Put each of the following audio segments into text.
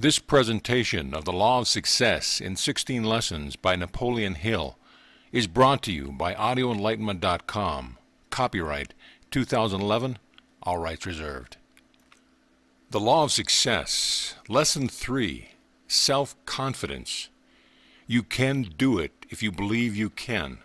This presentation of the Law of Success in 16 Lessons by Napoleon Hill is brought to you by audioenlightenment.com. Copyright 2011, all rights reserved. The Law of Success, Lesson 3, Self-Confidence. You can do it if you believe you can.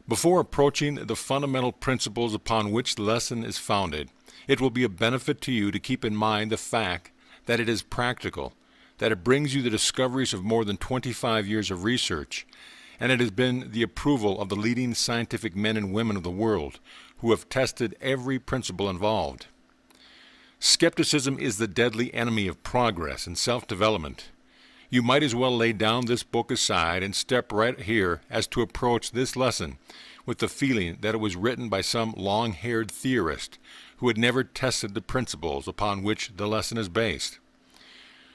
Before approaching the fundamental principles upon which the lesson is founded, it will be a benefit to you to keep in mind the fact that it is practical, that it brings you the discoveries of more than 25 years of research, and it has been the approval of the leading scientific men and women of the world who have tested every principle involved. Skepticism is the deadly enemy of progress and self-development. You might as well lay down this book aside and step right here as to approach this lesson with the feeling that it was written by some long-haired theorist who had never tested the principles upon which the lesson is based.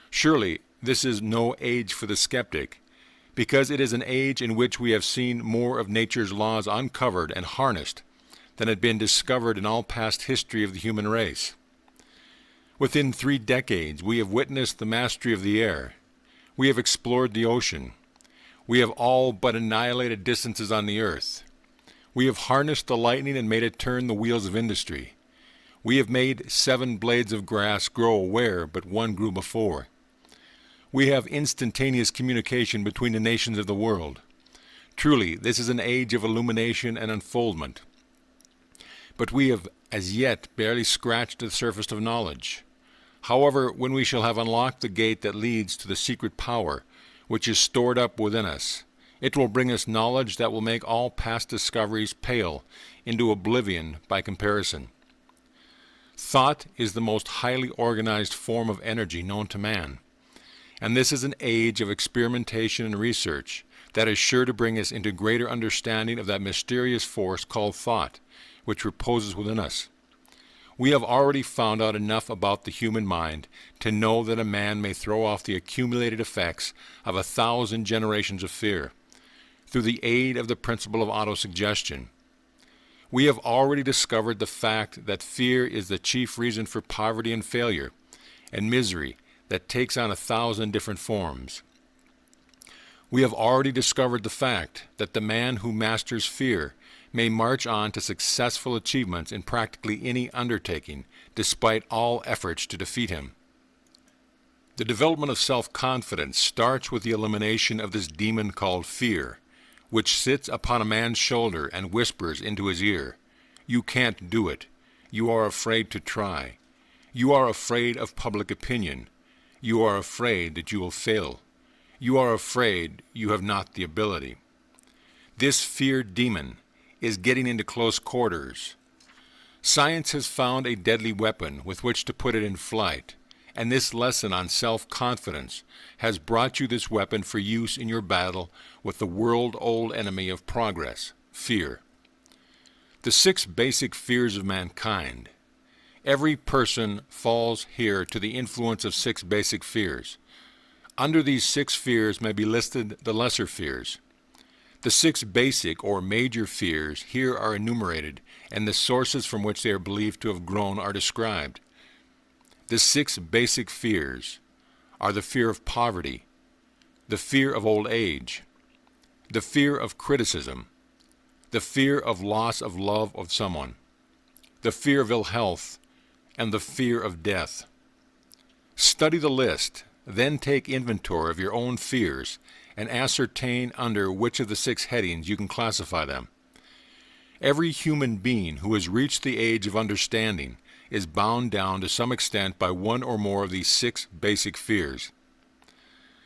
Surely this is no age for the skeptic, because it is an age in which we have seen more of nature's laws uncovered and harnessed than had been discovered in all past history of the human race. Within 3 decades we have witnessed the mastery of the air. We have explored the ocean. We have all but annihilated distances on the earth. We have harnessed the lightning and made it turn the wheels of industry. We have made 7 blades of grass grow where but one grew before. We have instantaneous communication between the nations of the world. Truly, this is an age of illumination and unfoldment. But we have as yet barely scratched the surface of knowledge. However, when we shall have unlocked the gate that leads to the secret power which is stored up within us, it will bring us knowledge that will make all past discoveries pale into oblivion by comparison. Thought is the most highly organized form of energy known to man, and this is an age of experimentation and research that is sure to bring us into greater understanding of that mysterious force called thought, which reposes within us. We have already found out enough about the human mind to know that a man may throw off the accumulated effects of 1,000 generations of fear through the aid of the principle of autosuggestion. We have already discovered the fact that fear is the chief reason for poverty and failure, and misery that takes on 1,000 different forms. We have already discovered the fact that the man who masters fear may march on to successful achievements in practically any undertaking, despite all efforts to defeat him. The development of self-confidence starts with the elimination of this demon called fear, which sits upon a man's shoulder and whispers into his ear, "You can't do it. You are afraid to try. You are afraid of public opinion. You are afraid that you will fail. You are afraid you have not the ability." This fear demon is getting into close quarters. Science has found a deadly weapon with which to put it in flight, and this lesson on self-confidence has brought you this weapon for use in your battle with the world-old enemy of progress, fear. The 6 basic fears of mankind. Every person falls here to the influence of 6 basic fears. Under these 6 fears may be listed the lesser fears. The 6 basic or major fears here are enumerated, and the sources from which they are believed to have grown are described. The 6 basic fears are the fear of poverty, the fear of old age, the fear of criticism, the fear of loss of love of someone, the fear of ill health, and the fear of death. Study the list, then take inventory of your own fears and ascertain under which of the 6 headings you can classify them. Every human being who has reached the age of understanding is bound down to some extent by one or more of these 6 basic fears.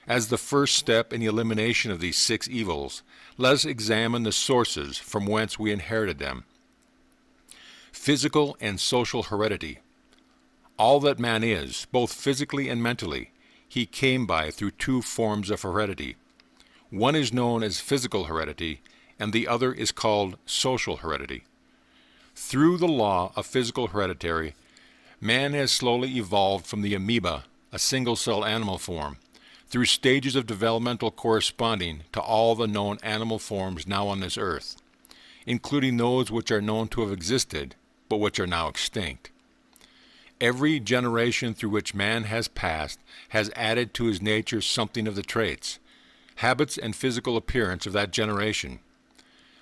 As the first step in the elimination of these 6 evils, let us examine the sources from whence we inherited them. Physical and social heredity. All that man is, both physically and mentally, he came by through 2 forms of heredity. One is known as physical heredity, and the other is called social heredity. Through the law of physical heredity, man has slowly evolved from the amoeba, a single-cell animal form, through stages of developmental corresponding to all the known animal forms now on this earth, including those which are known to have existed, but which are now extinct. Every generation through which man has passed has added to his nature something of the traits, habits, and physical appearance of that generation.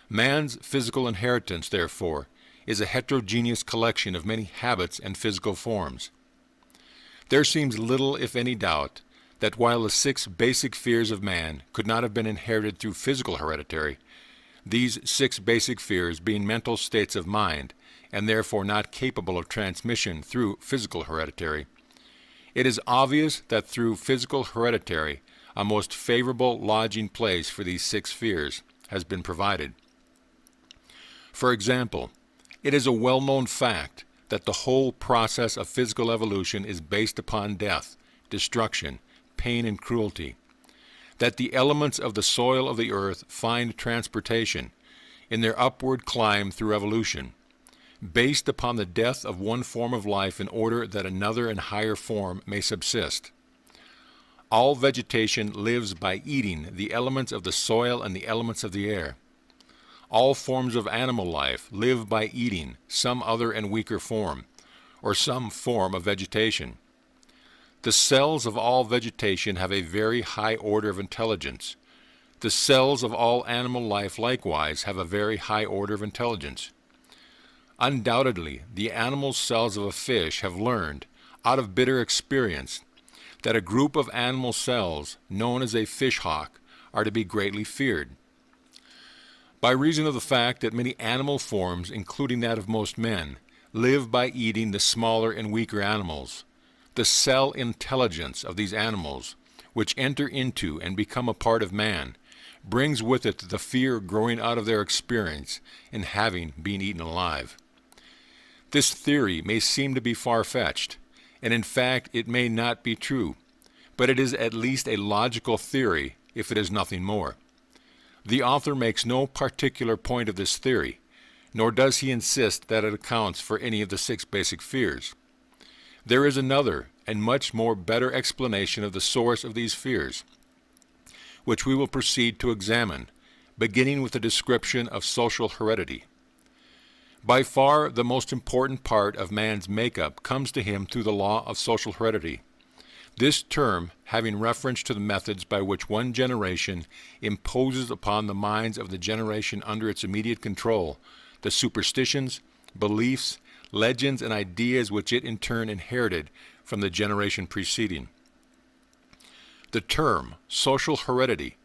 Man's physical inheritance, therefore, is a heterogeneous collection of many habits and physical forms. There seems little, if any, doubt that while the 6 basic fears of man could not have been inherited through physical heredity, these 6 basic fears being mental states of mind, and therefore not capable of transmission through physical heredity, it is obvious that through physical heredity a most favorable lodging place for these 6 fears has been provided. For example, it is a well-known fact that the whole process of physical evolution is based upon death, destruction, pain, and cruelty, that the elements of the soil of the earth find transportation in their upward climb through evolution, based upon the death of one form of life in order that another and higher form may subsist. All vegetation lives by eating the elements of the soil and the elements of the air. All forms of animal life live by eating some other and weaker form, or some form of vegetation. The cells of all vegetation have a very high order of intelligence. The cells of all animal life likewise have a very high order of intelligence. Undoubtedly, the animal cells of a fish have learned, out of bitter experience, that a group of animal cells, known as a fish hawk, are to be greatly feared. By reason of the fact that many animal forms, including that of most men, live by eating the smaller and weaker animals, the cell intelligence of these animals, which enter into and become a part of man, brings with it the fear growing out of their experience in having been eaten alive. This theory may seem to be far-fetched, and in fact it may not be true, but it is at least a logical theory if it is nothing more. The author makes no particular point of this theory, nor does he insist that it accounts for any of the 6 basic fears. There is another and much more better explanation of the source of these fears, which we will proceed to examine, beginning with a description of social heredity. By far the most important part of man's makeup comes to him through the law of social heredity. This term having reference to the methods by which one generation imposes upon the minds of the generation under its immediate control the superstitions, beliefs, legends, and ideas which it in turn inherited from the generation preceding. The term social heredity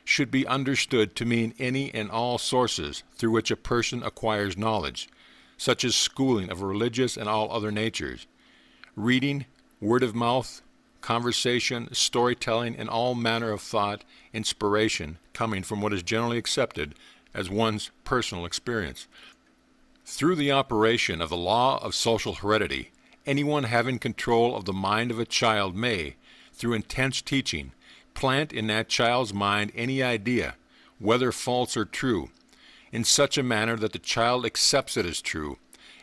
should be understood to mean any and all sources through which a person acquires knowledge, such as schooling of religious and all other natures, reading, word of mouth, conversation, storytelling, and all manner of thought, inspiration coming from what is generally accepted as one's personal experience. Through the operation of the law of social heredity, anyone having control of the mind of a child may, through intense teaching, plant in that child's mind any idea, whether false or true, in such a manner that the child accepts it as true,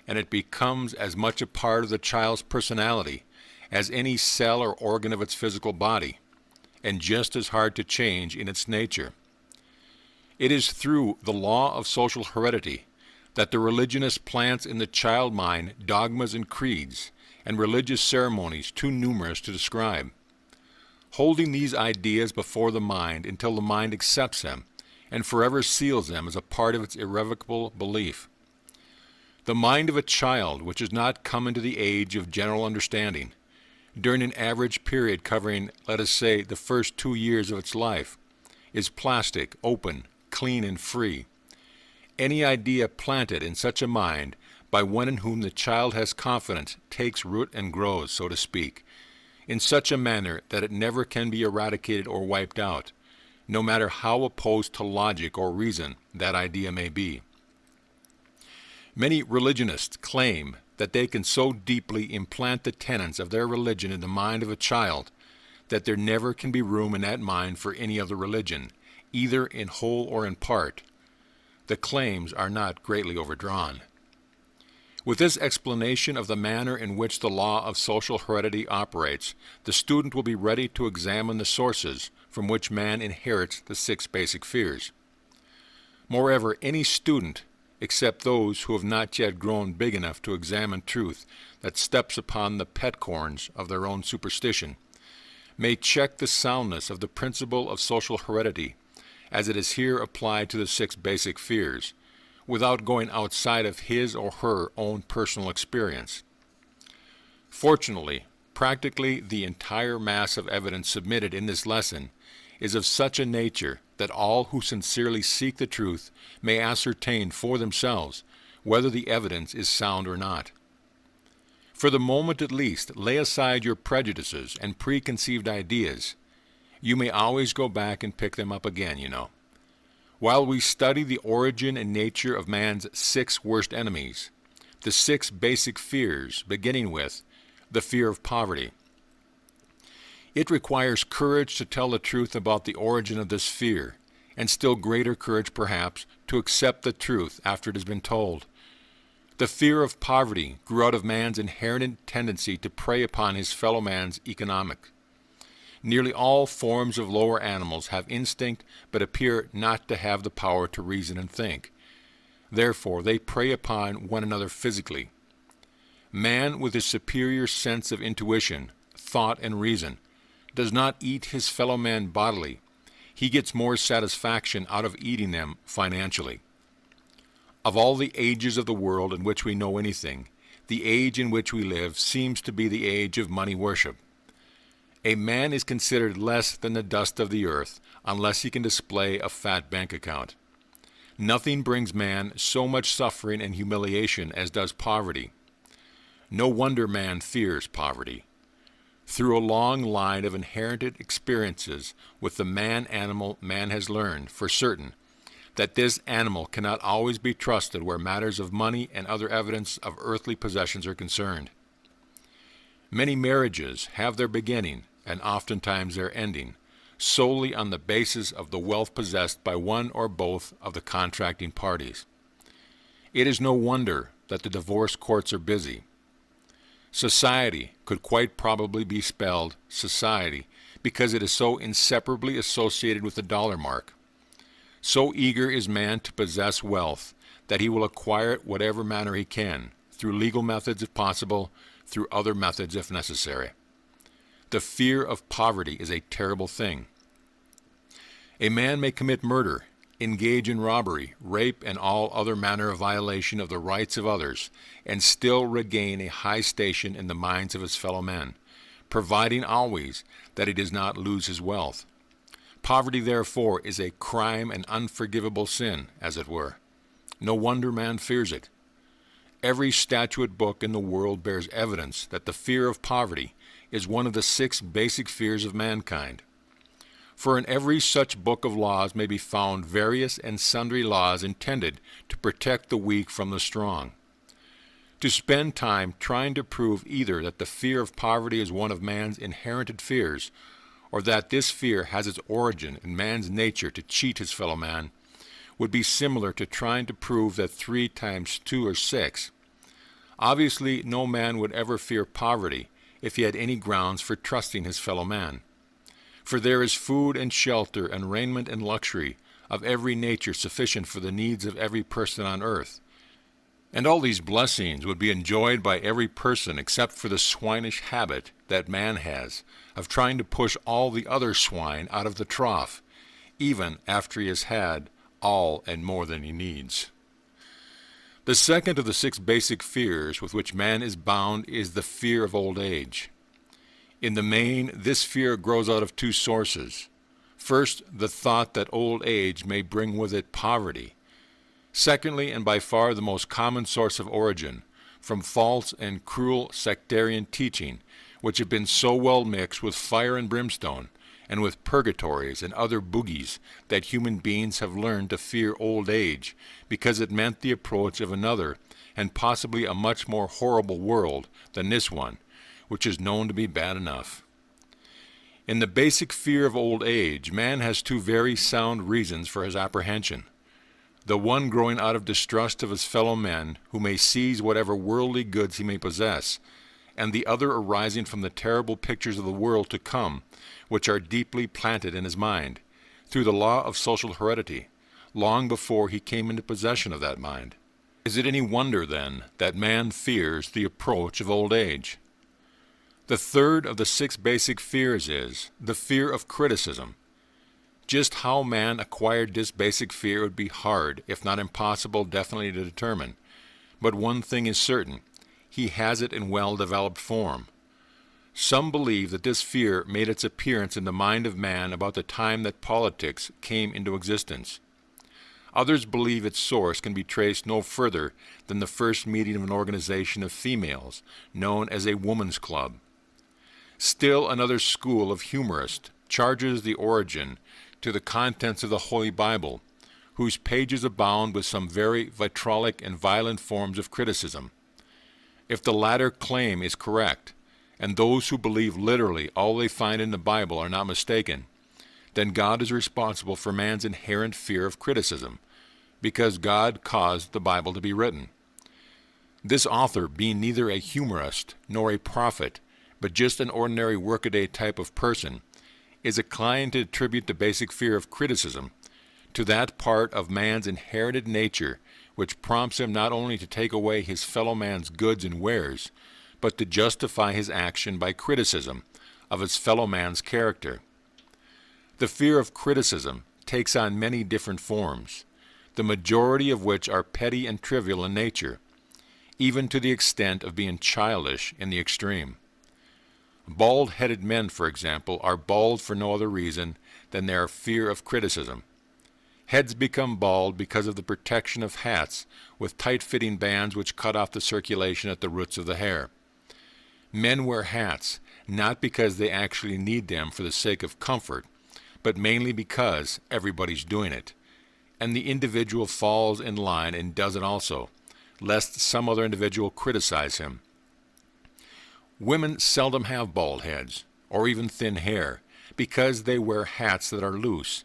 and it becomes as much a part of the child's personality as any cell or organ of its physical body, and just as hard to change in its nature. It is through the law of social heredity that the religionist plants in the child mind dogmas and creeds, and religious ceremonies too numerous to describe, holding these ideas before the mind until the mind accepts them and forever seals them as a part of its irrevocable belief. The mind of a child which has not come into the age of general understanding, during an average period covering, let us say, the first 2 years of its life, is plastic, open, clean, and free. Any idea planted in such a mind by one in whom the child has confidence takes root and grows, so to speak, in such a manner that it never can be eradicated or wiped out, no matter how opposed to logic or reason that idea may be. Many religionists claim that they can so deeply implant the tenets of their religion in the mind of a child that there never can be room in that mind for any other religion, either in whole or in part. The claims are not greatly overdrawn. With this explanation of the manner in which the law of social heredity operates, the student will be ready to examine the sources from which man inherits the 6 basic fears. Moreover, any student except those who have not yet grown big enough to examine truth that steps upon the pet corns of their own superstition, may check the soundness of the principle of social heredity as it is here applied to the 6 basic fears, without going outside of his or her own personal experience. Fortunately, practically the entire mass of evidence submitted in this lesson is of such a nature that all who sincerely seek the truth may ascertain for themselves whether the evidence is sound or not. For the moment at least, lay aside your prejudices and preconceived ideas. You may always go back and pick them up again, you know. While we study the origin and nature of man's 6 worst enemies, the 6 basic fears, beginning with the fear of poverty. It requires courage to tell the truth about the origin of this fear, and still greater courage, perhaps, to accept the truth after it has been told. The fear of poverty grew out of man's inherent tendency to prey upon his fellow man's economic. Nearly all forms of lower animals have instinct but appear not to have the power to reason and think. Therefore, they prey upon one another physically. Man, with his superior sense of intuition, thought, and reason, does not eat his fellow man bodily. He gets more satisfaction out of eating them financially. Of all the ages of the world in which we know anything, the age in which we live seems to be the age of money worship. A man is considered less than the dust of the earth unless he can display a fat bank account. Nothing brings man so much suffering and humiliation as does poverty. No wonder man fears poverty. Through a long line of inherited experiences with the man-animal, man has learned, for certain, that this animal cannot always be trusted where matters of money and other evidence of earthly possessions are concerned. Many marriages have their beginning, and oftentimes their ending, solely on the basis of the wealth possessed by one or both of the contracting parties. It is no wonder that the divorce courts are busy. Society could quite probably be spelled society because it is so inseparably associated with the dollar mark. So eager is man to possess wealth that he will acquire it whatever manner he can, through legal methods if possible, through other methods if necessary. The fear of poverty is a terrible thing. A man may commit murder, engage in robbery, rape, and all other manner of violation of the rights of others, and still regain a high station in the minds of his fellow men, providing always that he does not lose his wealth. Poverty, therefore, is a crime and unforgivable sin, as it were. No wonder man fears it. Every statute book in the world bears evidence that the fear of poverty is one of the 6 basic fears of mankind. For in every such book of laws may be found various and sundry laws intended to protect the weak from the strong. To spend time trying to prove either that the fear of poverty is one of man's inherited fears, or that this fear has its origin in man's nature to cheat his fellow man, would be similar to trying to prove that 3 times 2 are 6. Obviously, no man would ever fear poverty if he had any grounds for trusting his fellow man. For there is food and shelter and raiment and luxury of every nature sufficient for the needs of every person on earth. And all these blessings would be enjoyed by every person except for the swinish habit that man has of trying to push all the other swine out of the trough, even after he has had all and more than he needs. The second of the 6 basic fears with which man is bound is the fear of old age. In the main, this fear grows out of 2 sources. First, the thought that old age may bring with it poverty. Secondly, and by far the most common source of origin, from false and cruel sectarian teaching, which have been so well mixed with fire and brimstone, and with purgatories and other boogies, that human beings have learned to fear old age, because it meant the approach of another, and possibly a much more horrible world than this one, which is known to be bad enough. In the basic fear of old age, man has 2 very sound reasons for his apprehension. The one growing out of distrust of his fellow men, who may seize whatever worldly goods he may possess, and the other arising from the terrible pictures of the world to come, which are deeply planted in his mind, through the law of social heredity, long before he came into possession of that mind. Is it any wonder, then, that man fears the approach of old age? The third of the 6 basic fears is the fear of criticism. Just how man acquired this basic fear would be hard, if not impossible, definitely to determine. But one thing is certain, he has it in well-developed form. Some believe that this fear made its appearance in the mind of man about the time that politics came into existence. Others believe its source can be traced no further than the first meeting of an organization of females, known as a woman's club. Still another school of humorists charges the origin to the contents of the Holy Bible, whose pages abound with some very vitriolic and violent forms of criticism. If the latter claim is correct, and those who believe literally all they find in the Bible are not mistaken, then God is responsible for man's inherent fear of criticism, because God caused the Bible to be written. This author, being neither a humorist nor a prophet, but just an ordinary workaday type of person, is inclined to attribute the basic fear of criticism to that part of man's inherited nature which prompts him not only to take away his fellow man's goods and wares, but to justify his action by criticism of his fellow man's character. The fear of criticism takes on many different forms, the majority of which are petty and trivial in nature, even to the extent of being childish in the extreme. Bald-headed men, for example, are bald for no other reason than their fear of criticism. Heads become bald because of the protection of hats with tight-fitting bands which cut off the circulation at the roots of the hair. Men wear hats not because they actually need them for the sake of comfort, but mainly because everybody's doing it, and the individual falls in line and does it also, lest some other individual criticize him. Women seldom have bald heads, or even thin hair, because they wear hats that are loose,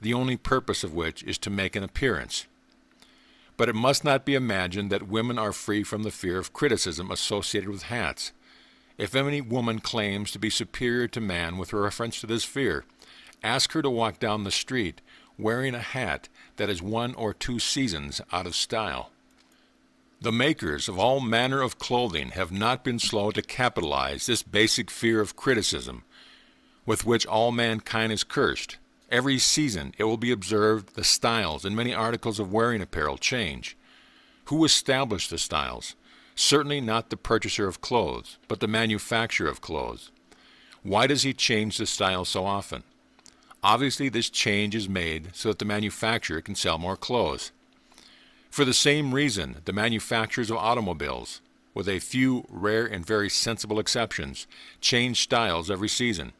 the only purpose of which is to make an appearance. But it must not be imagined that women are free from the fear of criticism associated with hats. If any woman claims to be superior to man with reference to this fear, ask her to walk down the street wearing a hat that is 1 or 2 seasons out of style. The makers of all manner of clothing have not been slow to capitalize this basic fear of criticism, with which all mankind is cursed. Every season, it will be observed, the styles in many articles of wearing apparel change. Who established the styles? Certainly not the purchaser of clothes, but the manufacturer of clothes. Why does he change the style so often? Obviously, this change is made so that the manufacturer can sell more clothes. For the same reason, the manufacturers of automobiles, with a few rare and very sensible exceptions, change styles every season.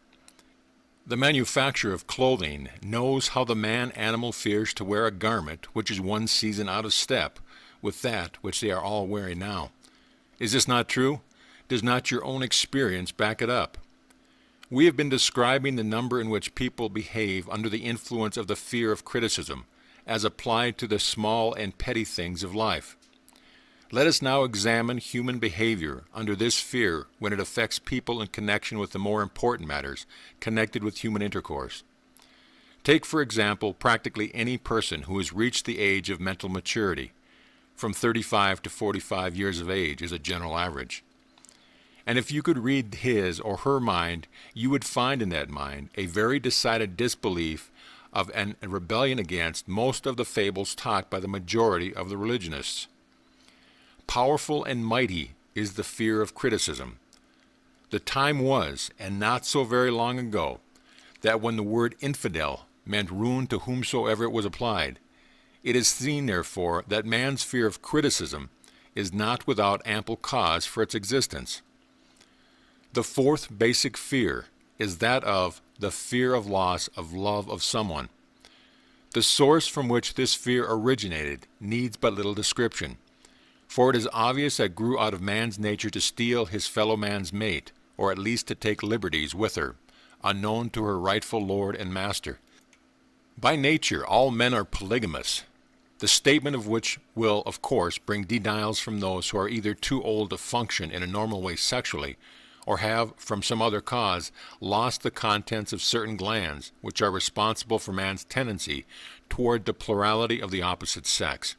The manufacturer of clothing knows how the man-animal fears to wear a garment which is 1 season out of step with that which they are all wearing now. Is this not true? Does not your own experience back it up? We have been describing the number in which people behave under the influence of the fear of criticism, as applied to the small and petty things of life. Let us now examine human behavior under this fear when it affects people in connection with the more important matters connected with human intercourse. Take, for example, practically any person who has reached the age of mental maturity. From 35 to 45 years of age is a general average. And if you could read his or her mind, you would find in that mind a very decided disbelief of and a rebellion against most of the fables taught by the majority of the religionists. Powerful and mighty is the fear of criticism. The time was, and not so very long ago, that when the word infidel meant ruin to whomsoever it was applied. It is seen, therefore, that man's fear of criticism is not without ample cause for its existence. The fourth basic fear is that of the fear of loss of love of someone. The source from which this fear originated needs but little description, for it is obvious that it grew out of man's nature to steal his fellow man's mate, or at least to take liberties with her, unknown to her rightful lord and master. By nature, all men are polygamous, the statement of which will, of course, bring denials from those who are either too old to function in a normal way sexually, or have, from some other cause, lost the contents of certain glands which are responsible for man's tendency toward the plurality of the opposite sex.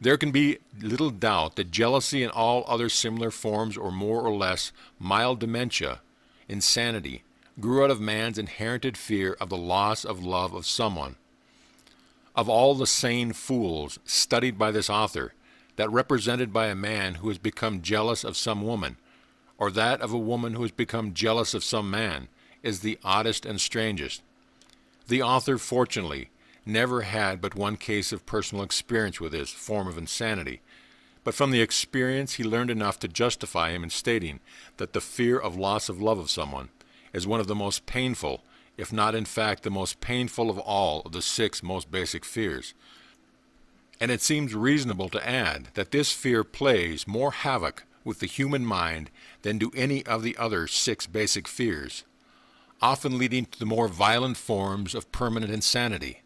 There can be little doubt that jealousy and all other similar forms or more or less mild dementia, insanity, grew out of man's inherited fear of the loss of love of someone. Of all the sane fools studied by this author, that represented by a man who has become jealous of some woman, or that of a woman who has become jealous of some man, is the oddest and strangest. The author, fortunately, never had but one case of personal experience with this form of insanity, but from the experience he learned enough to justify him in stating that the fear of loss of love of someone is one of the most painful, if not in fact the most painful of all of the 6 most basic fears. And it seems reasonable to add that this fear plays more havoc with the human mind than do any of the other 6 basic fears, often leading to the more violent forms of permanent insanity.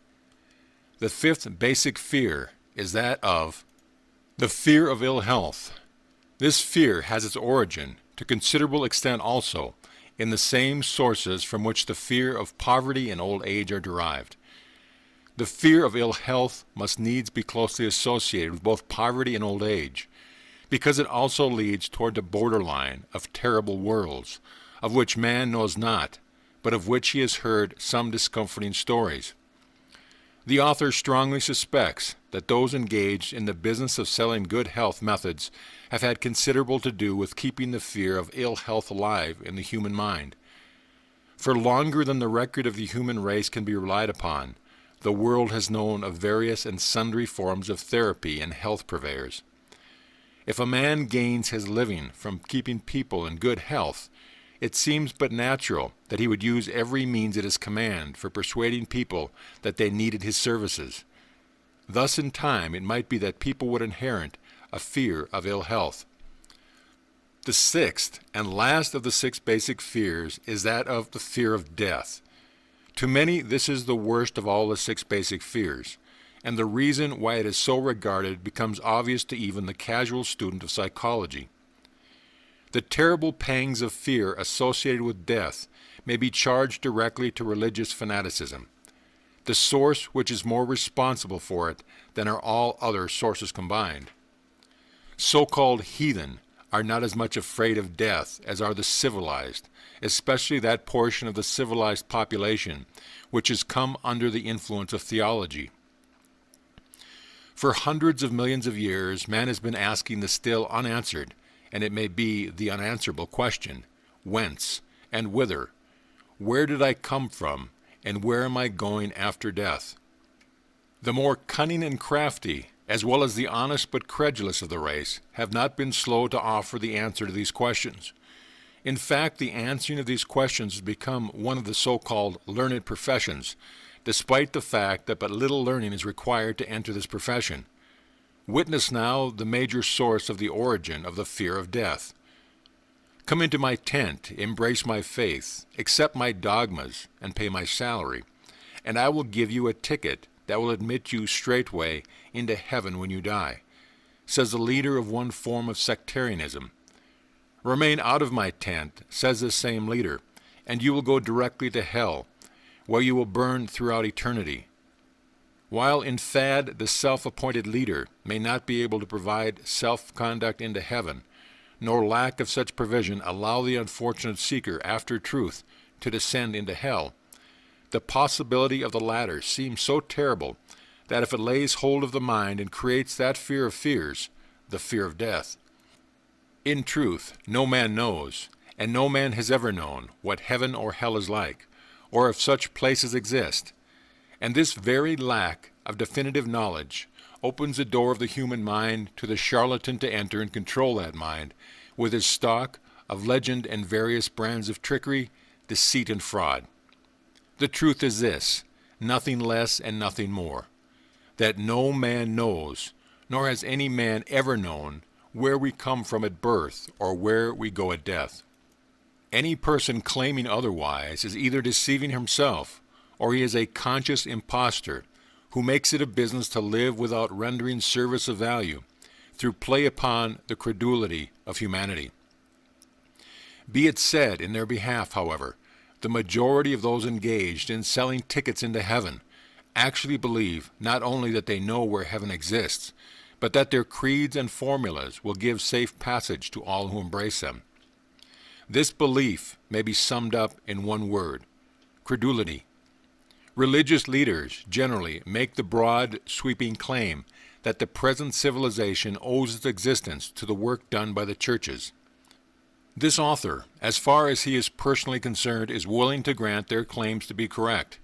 The 5th basic fear is that of the fear of ill health. This fear has its origin, to considerable extent also, in the same sources from which the fear of poverty and old age are derived. The fear of ill health must needs be closely associated with both poverty and old age, because it also leads toward the borderline of terrible worlds, of which man knows not, but of which he has heard some discomforting stories. The author strongly suspects that those engaged in the business of selling good health methods have had considerable to do with keeping the fear of ill health alive in the human mind. For longer than the record of the human race can be relied upon, the world has known of various and sundry forms of therapy and health purveyors. If a man gains his living from keeping people in good health, it seems but natural that he would use every means at his command for persuading people that they needed his services. Thus in time it might be that people would inherit a fear of ill health. The 6th and last of the 6 basic fears is that of the fear of death. To many this is the worst of all the 6 basic fears, and the reason why it is so regarded becomes obvious to even the casual student of psychology. The terrible pangs of fear associated with death may be charged directly to religious fanaticism, the source which is more responsible for it than are all other sources combined. So-called heathen are not as much afraid of death as are the civilized, especially that portion of the civilized population which has come under the influence of theology. For hundreds of millions of years, man has been asking the still unanswered, and it may be the unanswerable question, whence and whither? Where did I come from, and where am I going after death? The more cunning and crafty, as well as the honest but credulous of the race, have not been slow to offer the answer to these questions. In fact, the answering of these questions has become one of the so-called learned professions, despite the fact that but little learning is required to enter this profession. Witness now the major source of the origin of the fear of death. Come into my tent, embrace my faith, accept my dogmas, and pay my salary, and I will give you a ticket that will admit you straightway into heaven when you die, says the leader of one form of sectarianism. Remain out of my tent, says this same leader, and you will go directly to hell, where you will burn throughout eternity. While in fad the self-appointed leader may not be able to provide self-conduct into heaven, nor lack of such provision allow the unfortunate seeker after truth to descend into hell, the possibility of the latter seems so terrible that if it lays hold of the mind and creates that fear of fears, the fear of death. In truth, no man knows, and no man has ever known, what heaven or hell is like, or if such places exist. And this very lack of definitive knowledge opens the door of the human mind to the charlatan to enter and control that mind with his stock of legend and various brands of trickery, deceit, and fraud. The truth is this, nothing less and nothing more, that no man knows, nor has any man ever known, where we come from at birth or where we go at death. Any person claiming otherwise is either deceiving himself or he is a conscious impostor who makes it a business to live without rendering service of value through play upon the credulity of humanity. Be it said in their behalf, however, the majority of those engaged in selling tickets into heaven actually believe not only that they know where heaven exists, but that their creeds and formulas will give safe passage to all who embrace them. This belief may be summed up in one word: credulity. Religious leaders generally make the broad, sweeping claim that the present civilization owes its existence to the work done by the churches. This author, as far as he is personally concerned, is willing to grant their claims to be correct,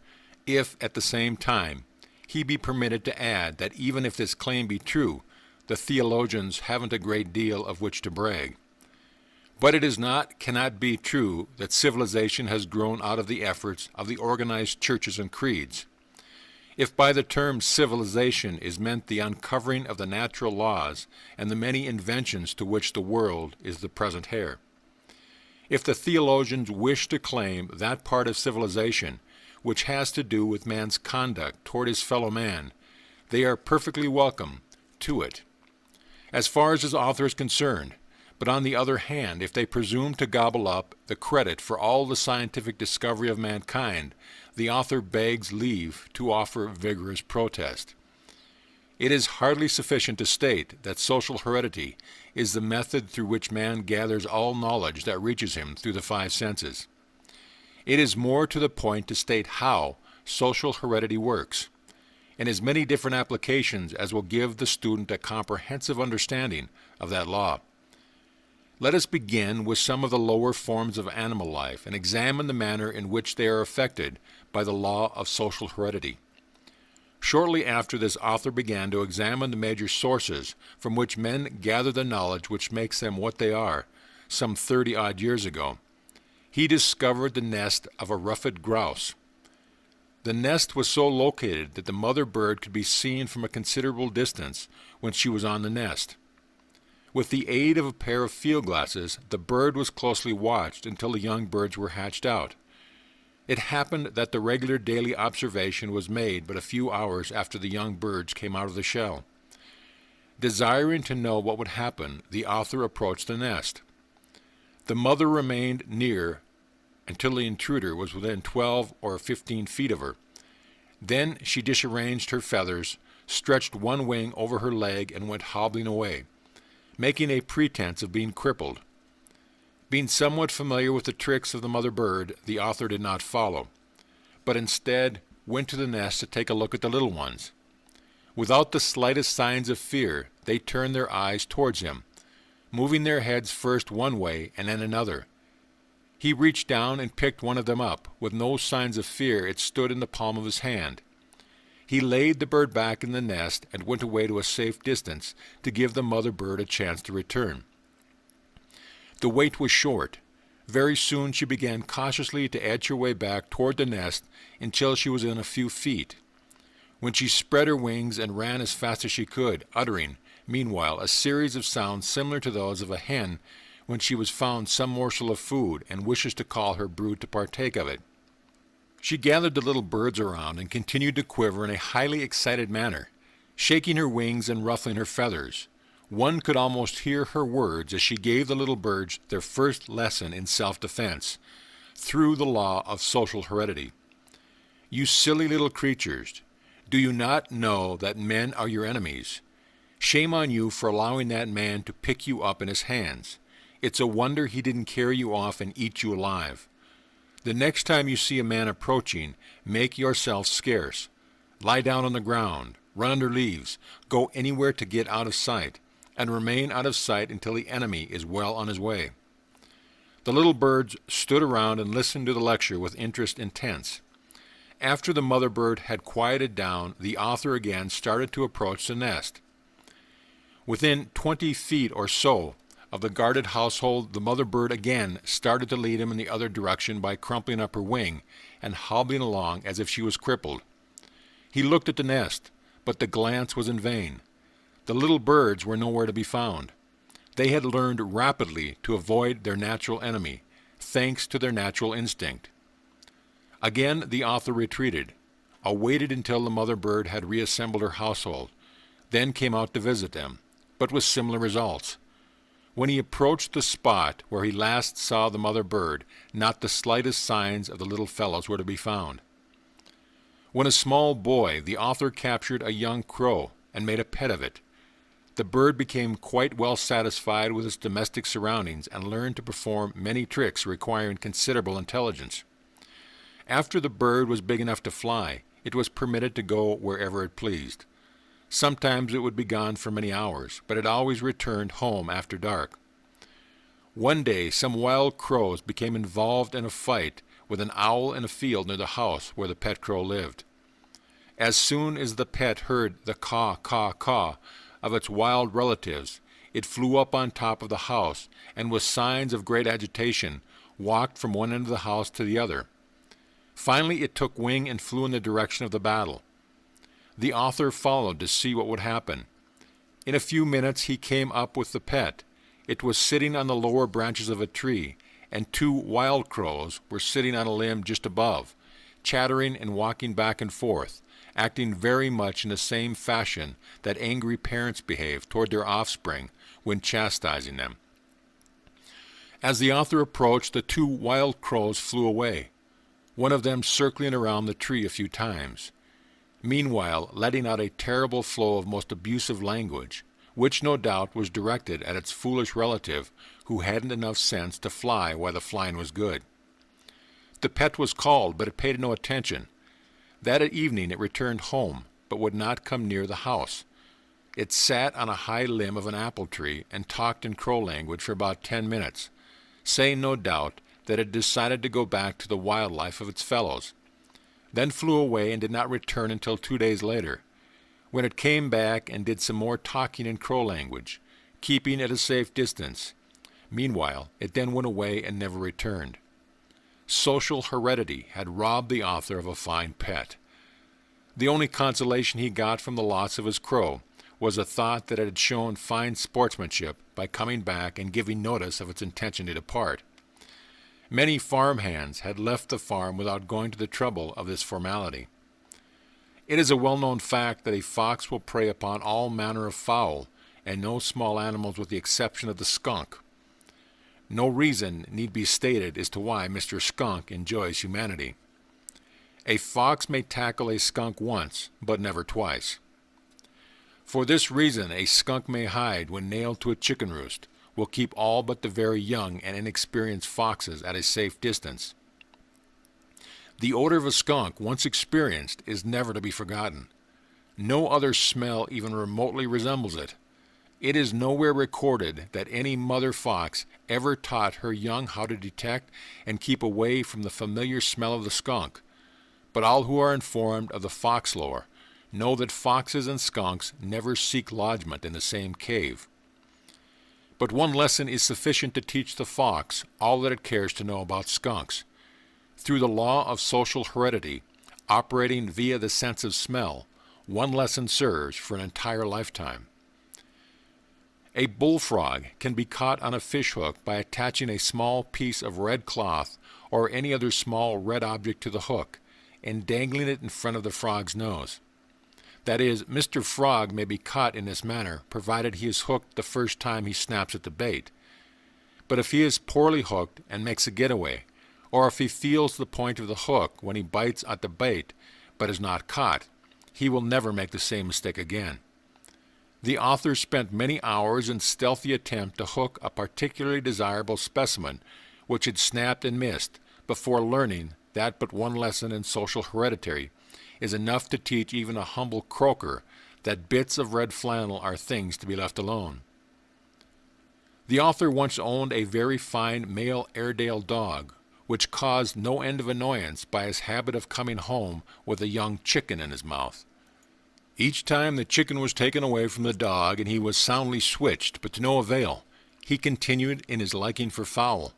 if at the same time he be permitted to add that even if this claim be true, the theologians haven't a great deal of which to brag. But it cannot be true that civilization has grown out of the efforts of the organized churches and creeds. If by the term civilization is meant the uncovering of the natural laws and the many inventions to which the world is the present heir. If the theologians wish to claim that part of civilization which has to do with man's conduct toward his fellow man, they are perfectly welcome to it, as far as his author is concerned. But on the other hand, if they presume to gobble up the credit for all the scientific discovery of mankind, the author begs leave to offer vigorous protest. It is hardly sufficient to state that social heredity is the method through which man gathers all knowledge that reaches him through the five senses. It is more to the point to state how social heredity works, in as many different applications as will give the student a comprehensive understanding of that law. Let us begin with some of the lower forms of animal life and examine the manner in which they are affected by the law of social heredity. Shortly after this author began to examine the major sources from which men gather the knowledge which makes them what they are, some 30-odd years ago, he discovered the nest of a ruffed grouse. The nest was so located that the mother bird could be seen from a considerable distance when she was on the nest. With the aid of a pair of field glasses, the bird was closely watched until the young birds were hatched out. It happened that the regular daily observation was made but a few hours after the young birds came out of the shell. Desiring to know what would happen, the author approached the nest. The mother remained near until the intruder was within 12 or 15 feet of her. Then she disarranged her feathers, stretched one wing over her leg, and went hobbling away, making a pretense of being crippled. Being somewhat familiar with the tricks of the mother bird, the author did not follow, but instead went to the nest to take a look at the little ones. Without the slightest signs of fear, they turned their eyes towards him, moving their heads first one way and then another. He reached down and picked one of them up. With no signs of fear, it stood in the palm of his hand. He laid the bird back in the nest and went away to a safe distance to give the mother bird a chance to return. The wait was short. Very soon she began cautiously to edge her way back toward the nest until she was in a few feet, when she spread her wings and ran as fast as she could, uttering, meanwhile, a series of sounds similar to those of a hen when she was found some morsel of food and wishes to call her brood to partake of it. She gathered the little birds around and continued to quiver in a highly excited manner, shaking her wings and ruffling her feathers. One could almost hear her words as she gave the little birds their first lesson in self-defense, through the law of social heredity. You silly little creatures, do you not know that men are your enemies? Shame on you for allowing that man to pick you up in his hands. It's a wonder he didn't carry you off and eat you alive. The next time you see a man approaching, make yourself scarce. Lie down on the ground, run under leaves, go anywhere to get out of sight, and remain out of sight until the enemy is well on his way. The little birds stood around and listened to the lecture with interest intense. After the mother bird had quieted down, the author again started to approach the nest. Within 20 feet or so of the guarded household, the mother bird again started to lead him in the other direction by crumpling up her wing and hobbling along as if she was crippled. He looked at the nest, but the glance was in vain. The little birds were nowhere to be found. They had learned rapidly to avoid their natural enemy, thanks to their natural instinct. Again the author retreated, awaited until the mother bird had reassembled her household, then came out to visit them, but with similar results. When he approached the spot where he last saw the mother bird, not the slightest signs of the little fellows were to be found. When a small boy, the author captured a young crow and made a pet of it. The bird became quite well satisfied with its domestic surroundings and learned to perform many tricks requiring considerable intelligence. After the bird was big enough to fly, it was permitted to go wherever it pleased. Sometimes it would be gone for many hours, but it always returned home after dark. One day some wild crows became involved in a fight with an owl in a field near the house where the pet crow lived. As soon as the pet heard the caw, caw, caw of its wild relatives, it flew up on top of the house and with signs of great agitation walked from one end of the house to the other. Finally it took wing and flew in the direction of the battle. The author followed to see what would happen. In a few minutes he came up with the pet. It was sitting on the lower branches of a tree, and two wild crows were sitting on a limb just above, chattering and walking back and forth, acting very much in the same fashion that angry parents behave toward their offspring when chastising them. As the author approached, the two wild crows flew away, one of them circling around the tree a few times, meanwhile letting out a terrible flow of most abusive language, which no doubt was directed at its foolish relative who hadn't enough sense to fly while the flying was good. The pet was called, but it paid no attention. That evening it returned home, but would not come near the house. It sat on a high limb of an apple tree and talked in crow language for about 10 minutes, saying no doubt that it decided to go back to the wild life of its fellows, then flew away and did not return until 2 days later, when it came back and did some more talking in crow language, keeping at a safe distance. Meanwhile, it then went away and never returned. Social heredity had robbed the author of a fine pet. The only consolation he got from the loss of his crow was the thought that it had shown fine sportsmanship by coming back and giving notice of its intention to depart. Many farm hands had left the farm without going to the trouble of this formality. It is a well-known fact that a fox will prey upon all manner of fowl, and no small animals with the exception of the skunk. No reason need be stated as to why Mr. Skunk enjoys humanity. A fox may tackle a skunk once, but never twice. For this reason, a skunk may hide when nailed to a chicken roost, will keep all but the very young and inexperienced foxes at a safe distance. The odor of a skunk, once experienced, is never to be forgotten. No other smell even remotely resembles it. It is nowhere recorded that any mother fox ever taught her young how to detect and keep away from the familiar smell of the skunk, but all who are informed of the fox lore know that foxes and skunks never seek lodgment in the same cave. But one lesson is sufficient to teach the fox all that it cares to know about skunks. Through the law of social heredity, operating via the sense of smell, one lesson serves for an entire lifetime. A bullfrog can be caught on a fishhook by attaching a small piece of red cloth or any other small red object to the hook and dangling it in front of the frog's nose. That is, Mr. Frog may be caught in this manner, provided he is hooked the first time he snaps at the bait. But if he is poorly hooked and makes a getaway, or if he feels the point of the hook when he bites at the bait but is not caught, he will never make the same mistake again. The author spent many hours in stealthy attempt to hook a particularly desirable specimen which had snapped and missed, before learning that but one lesson in social heredity is enough to teach even a humble croaker that bits of red flannel are things to be left alone. The author once owned a very fine male Airedale dog, which caused no end of annoyance by his habit of coming home with a young chicken in his mouth. Each time the chicken was taken away from the dog and he was soundly switched, but to no avail, he continued in his liking for fowl.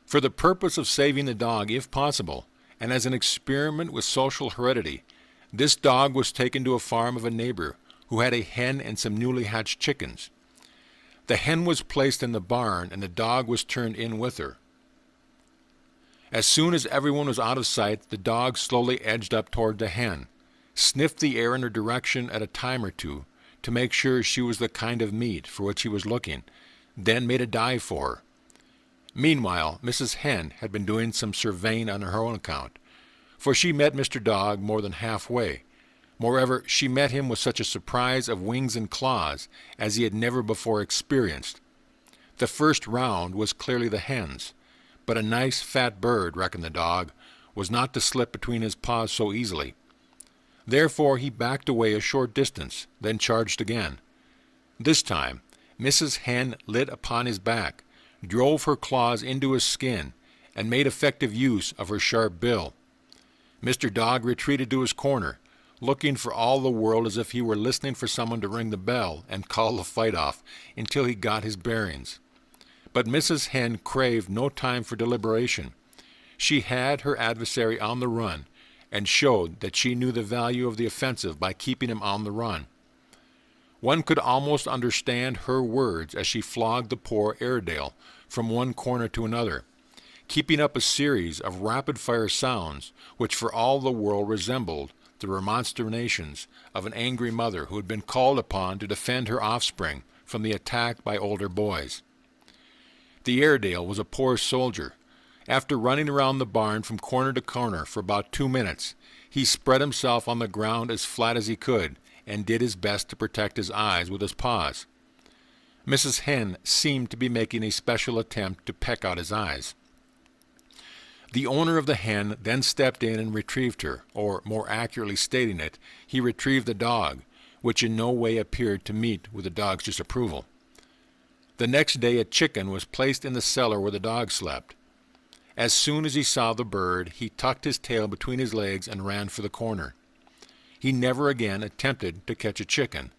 For the purpose of saving the dog, if possible, and as an experiment with social heredity, this dog was taken to a farm of a neighbor who had a hen and some newly hatched chickens. The hen was placed in the barn and the dog was turned in with her. As soon as everyone was out of sight, the dog slowly edged up toward the hen, sniffed the air in her direction at a time or two to make sure she was the kind of meat for which he was looking, then made a dive for her. Meanwhile, Mrs. Hen had been doing some surveying on her own account, for she met Mr. Dog more than halfway, Moreover, she met him with such a surprise of wings and claws as he had never before experienced. The first round was clearly the hen's, but a nice fat bird, reckoned the dog, was not to slip between his paws so easily. Therefore he backed away a short distance, then charged again. This time Mrs. Hen lit upon his back, drove her claws into his skin, and made effective use of her sharp bill. Mr. Dog retreated to his corner, looking for all the world as if he were listening for someone to ring the bell and call the fight off until he got his bearings. But Mrs. Hen craved no time for deliberation. She had her adversary on the run, and showed that she knew the value of the offensive by keeping him on the run. One could almost understand her words as she flogged the poor Airedale from one corner to another, keeping up a series of rapid-fire sounds which for all the world resembled the remonstrations of an angry mother who had been called upon to defend her offspring from the attack by older boys. The Airedale was a poor soldier. After running around the barn from corner to corner for about 2 minutes, he spread himself on the ground as flat as he could and did his best to protect his eyes with his paws. Mrs. Hen seemed to be making a special attempt to peck out his eyes. The owner of the hen then stepped in and retrieved her, or more accurately stating it, he retrieved the dog, which in no way appeared to meet with the dog's disapproval. The next day a chicken was placed in the cellar where the dog slept. As soon as he saw the bird, he tucked his tail between his legs and ran for the corner. He never again attempted to catch a chicken.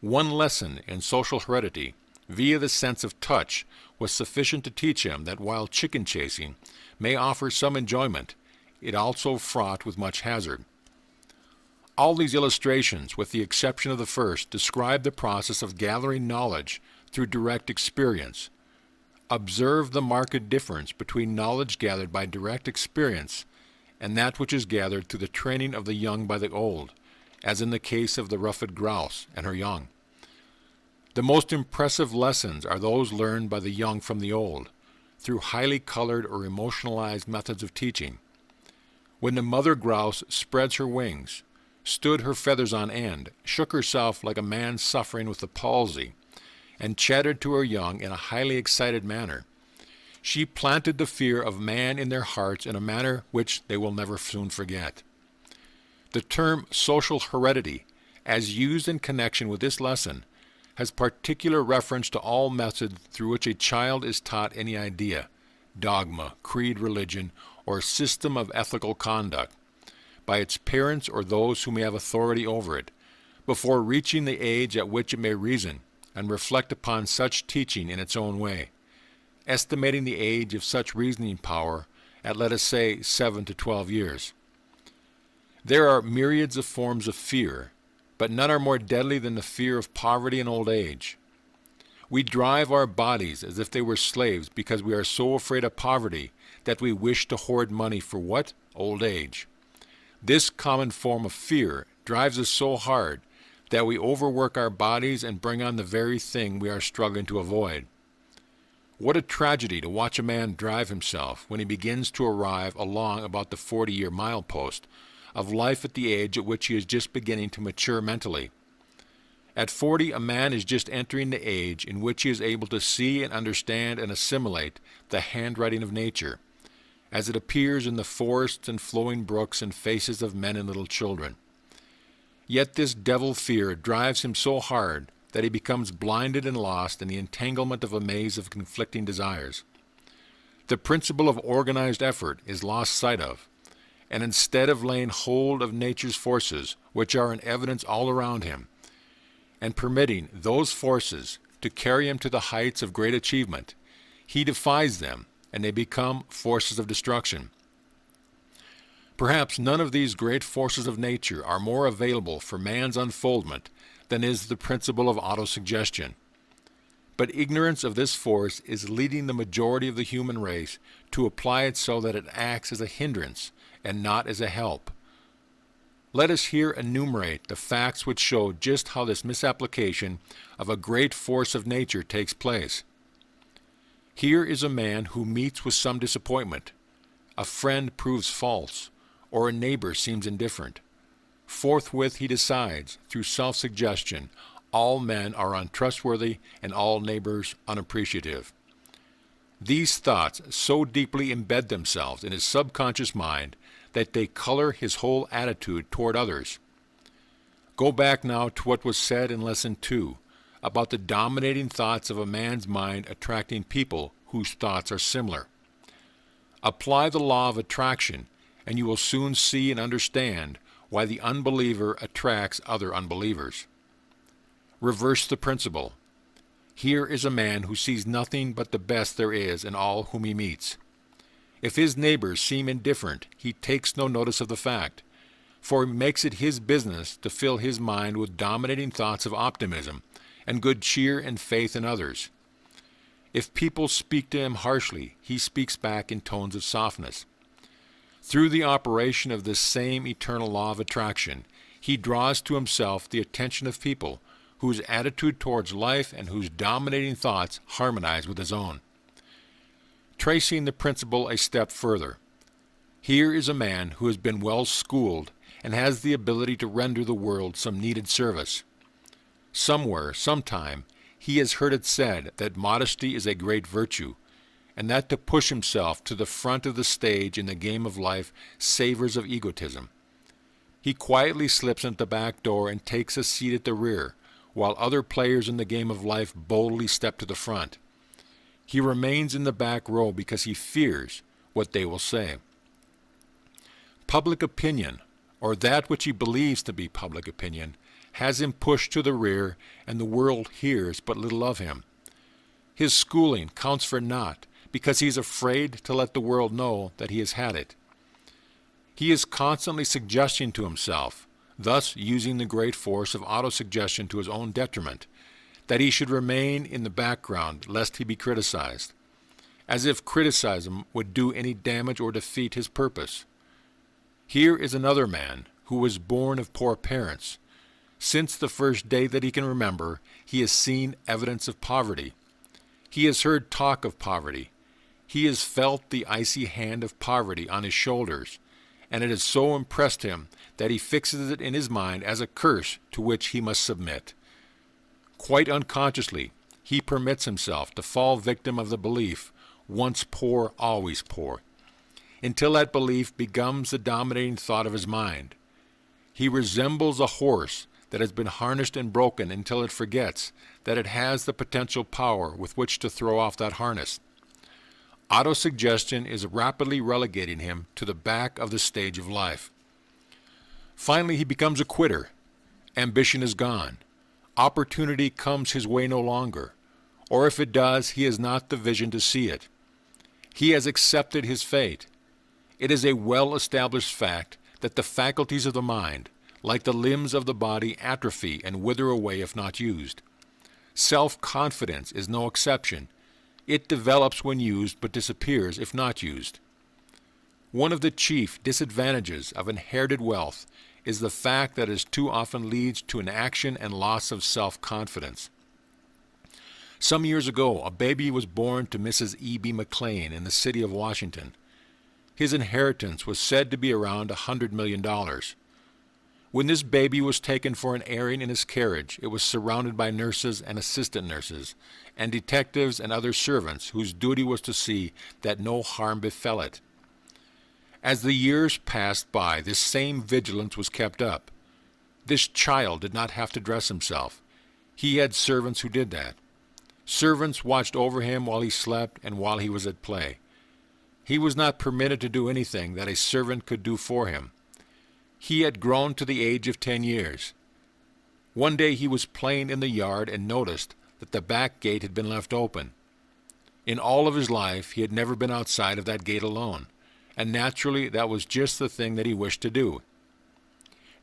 One lesson in social heredity, via the sense of touch, was sufficient to teach him that while chicken chasing may offer some enjoyment, it also fraught with much hazard. All these illustrations, with the exception of the first, describe the process of gathering knowledge through direct experience. Observe the marked difference between knowledge gathered by direct experience and that which is gathered through the training of the young by the old, as in the case of the ruffed grouse and her young. The most impressive lessons are those learned by the young from the old, through highly colored or emotionalized methods of teaching. When the mother grouse spreads her wings, stood her feathers on end, shook herself like a man suffering with the palsy, and chattered to her young in a highly excited manner, she planted the fear of man in their hearts in a manner which they will never soon forget. The term social heredity, as used in connection with this lesson, has particular reference to all methods through which a child is taught any idea, dogma, creed, religion, or system of ethical conduct, by its parents or those who may have authority over it, before reaching the age at which it may reason and reflect upon such teaching in its own way, estimating the age of such reasoning power at, let us say, 7 to 12 years. There are myriads of forms of fear, but none are more deadly than the fear of poverty and old age. We drive our bodies as if they were slaves because we are so afraid of poverty that we wish to hoard money for what? Old age. This common form of fear drives us so hard that we overwork our bodies and bring on the very thing we are struggling to avoid. What a tragedy to watch a man drive himself when he begins to arrive along about the 40-year milepost of life at the age at which he is just beginning to mature mentally. At 40, a man is just entering the age in which he is able to see and understand and assimilate the handwriting of nature, as it appears in the forests and flowing brooks and faces of men and little children. Yet this devil fear drives him so hard that he becomes blinded and lost in the entanglement of a maze of conflicting desires. The principle of organized effort is lost sight of, and instead of laying hold of nature's forces, which are in evidence all around him, and permitting those forces to carry him to the heights of great achievement, he defies them, and they become forces of destruction. Perhaps none of these great forces of nature are more available for man's unfoldment than is the principle of autosuggestion. But ignorance of this force is leading the majority of the human race to apply it so that it acts as a hindrance and not as a help. Let us here enumerate the facts which show just how this misapplication of a great force of nature takes place. Here is a man who meets with some disappointment. A friend proves false, or a neighbor seems indifferent. Forthwith he decides, through self-suggestion, all men are untrustworthy and all neighbors unappreciative. These thoughts so deeply embed themselves in his subconscious mind that they color his whole attitude toward others. Go back now to what was said in Lesson 2 about the dominating thoughts of a man's mind attracting people whose thoughts are similar. Apply the law of attraction, and you will soon see and understand why the unbeliever attracts other unbelievers. Reverse the principle. Here is a man who sees nothing but the best there is in all whom he meets. If his neighbors seem indifferent, he takes no notice of the fact, for he makes it his business to fill his mind with dominating thoughts of optimism and good cheer and faith in others. If people speak to him harshly, he speaks back in tones of softness. Through the operation of this same eternal law of attraction, he draws to himself the attention of people whose attitude towards life and whose dominating thoughts harmonize with his own. Tracing the principle a step further, here is a man who has been well schooled and has the ability to render the world some needed service. Somewhere, sometime, he has heard it said that modesty is a great virtue, and that to push himself to the front of the stage in the game of life savors of egotism. He quietly slips into the back door and takes a seat at the rear, while other players in the game of life boldly step to the front. He remains in the back row because he fears what they will say. Public opinion, or that which he believes to be public opinion, has him pushed to the rear, and the world hears but little of him. His schooling counts for naught because he is afraid to let the world know that he has had it. He is constantly suggesting to himself, thus using the great force of autosuggestion to his own detriment, that he should remain in the background lest he be criticized, as if criticism would do any damage or defeat his purpose. Here is another man who was born of poor parents. Since the first day that he can remember, he has seen evidence of poverty. He has heard talk of poverty. He has felt the icy hand of poverty on his shoulders, and it has so impressed him that he fixes it in his mind as a curse to which he must submit. Quite unconsciously, he permits himself to fall victim of the belief, once poor, always poor, until that belief becomes the dominating thought of his mind. He resembles a horse that has been harnessed and broken until it forgets that it has the potential power with which to throw off that harness. Autosuggestion is rapidly relegating him to the back of the stage of life. Finally, he becomes a quitter. Ambition is gone. Opportunity comes his way no longer, or if it does, he has not the vision to see it. He has accepted his fate. It is a well-established fact that the faculties of the mind, like the limbs of the body, atrophy and wither away if not used. Self-confidence is no exception. It develops when used but disappears if not used. One of the chief disadvantages of inherited wealth is the fact that it too often leads to inaction and loss of self-confidence. Some years ago, a baby was born to Mrs. E.B. McLean in the city of Washington. His inheritance was said to be around $100 million. When this baby was taken for an airing in his carriage, it was surrounded by nurses and assistant nurses, and detectives and other servants whose duty was to see that no harm befell it. As the years passed by, this same vigilance was kept up. This child did not have to dress himself. He had servants who did that. Servants watched over him while he slept and while he was at play. He was not permitted to do anything that a servant could do for him. He had grown to the age of 10 years. One day he was playing in the yard and noticed that the back gate had been left open. In all of his life, he had never been outside of that gate alone, and naturally that was just the thing that he wished to do.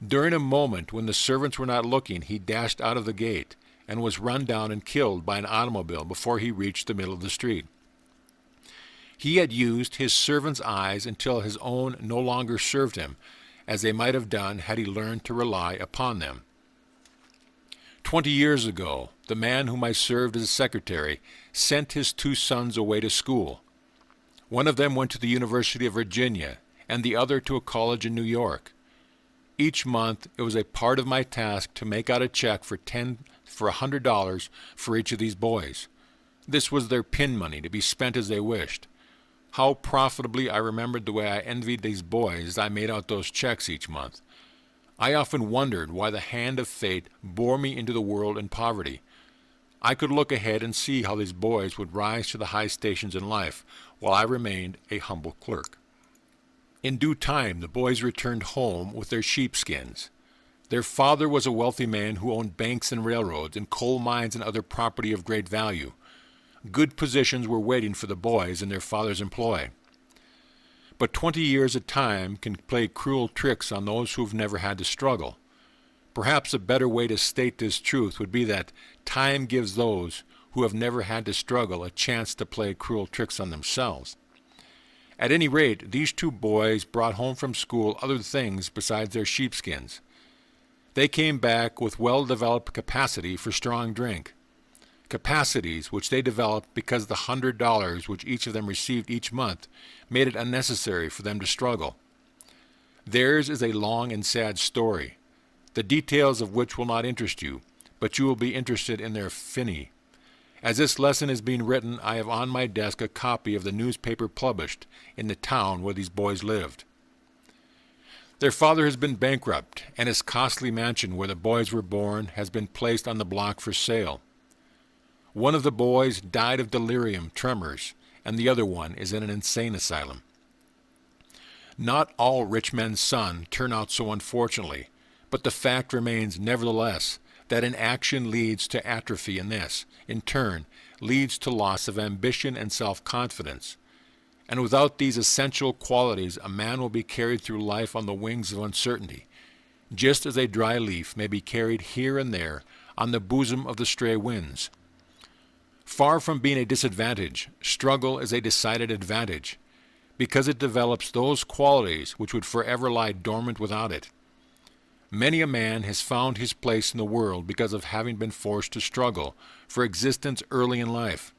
During a moment when the servants were not looking, he dashed out of the gate and was run down and killed by an automobile before he reached the middle of the street. He had used his servants' eyes until his own no longer served him, as they might have done had he learned to rely upon them. 20 years ago, the man whom I served as a secretary sent his 2 sons away to school. One of them went to the University of Virginia, and the other to a college in New York. Each month, it was a part of my task to make out a check for $100 for each of these boys. This was their pin money to be spent as they wished. How profitably I remembered the way I envied these boys as I made out those checks each month. I often wondered why the hand of fate bore me into the world in poverty. I could look ahead and see how these boys would rise to the high stations in life, while I remained a humble clerk. In due time, the boys returned home with their sheepskins. Their father was a wealthy man who owned banks and railroads and coal mines and other property of great value. Good positions were waiting for the boys in their father's employ. But 20 years of time can play cruel tricks on those who have never had to struggle. Perhaps a better way to state this truth would be that time gives those who have never had to struggle a chance to play cruel tricks on themselves. At any rate, these two boys brought home from school other things besides their sheepskins. They came back with well-developed capacity for strong drink. Capacities which they developed because the $100 which each of them received each month made it unnecessary for them to struggle. Theirs is a long and sad story, the details of which will not interest you, but you will be interested in their finny. As this lesson is being written, I have on my desk a copy of the newspaper published in the town where these boys lived. Their father has been bankrupt, and his costly mansion where the boys were born has been placed on the block for sale. One of the boys died of delirium tremors, and the other one is in an insane asylum. Not all rich men's sons turn out so unfortunately, but the fact remains nevertheless that inaction leads to atrophy, and this, in turn, leads to loss of ambition and self-confidence. And without these essential qualities, a man will be carried through life on the wings of uncertainty, just as a dry leaf may be carried here and there on the bosom of the stray winds. Far from being a disadvantage, struggle is a decided advantage, because it develops those qualities which would forever lie dormant without it. Many a man has found his place in the world because of having been forced to struggle for existence early in life.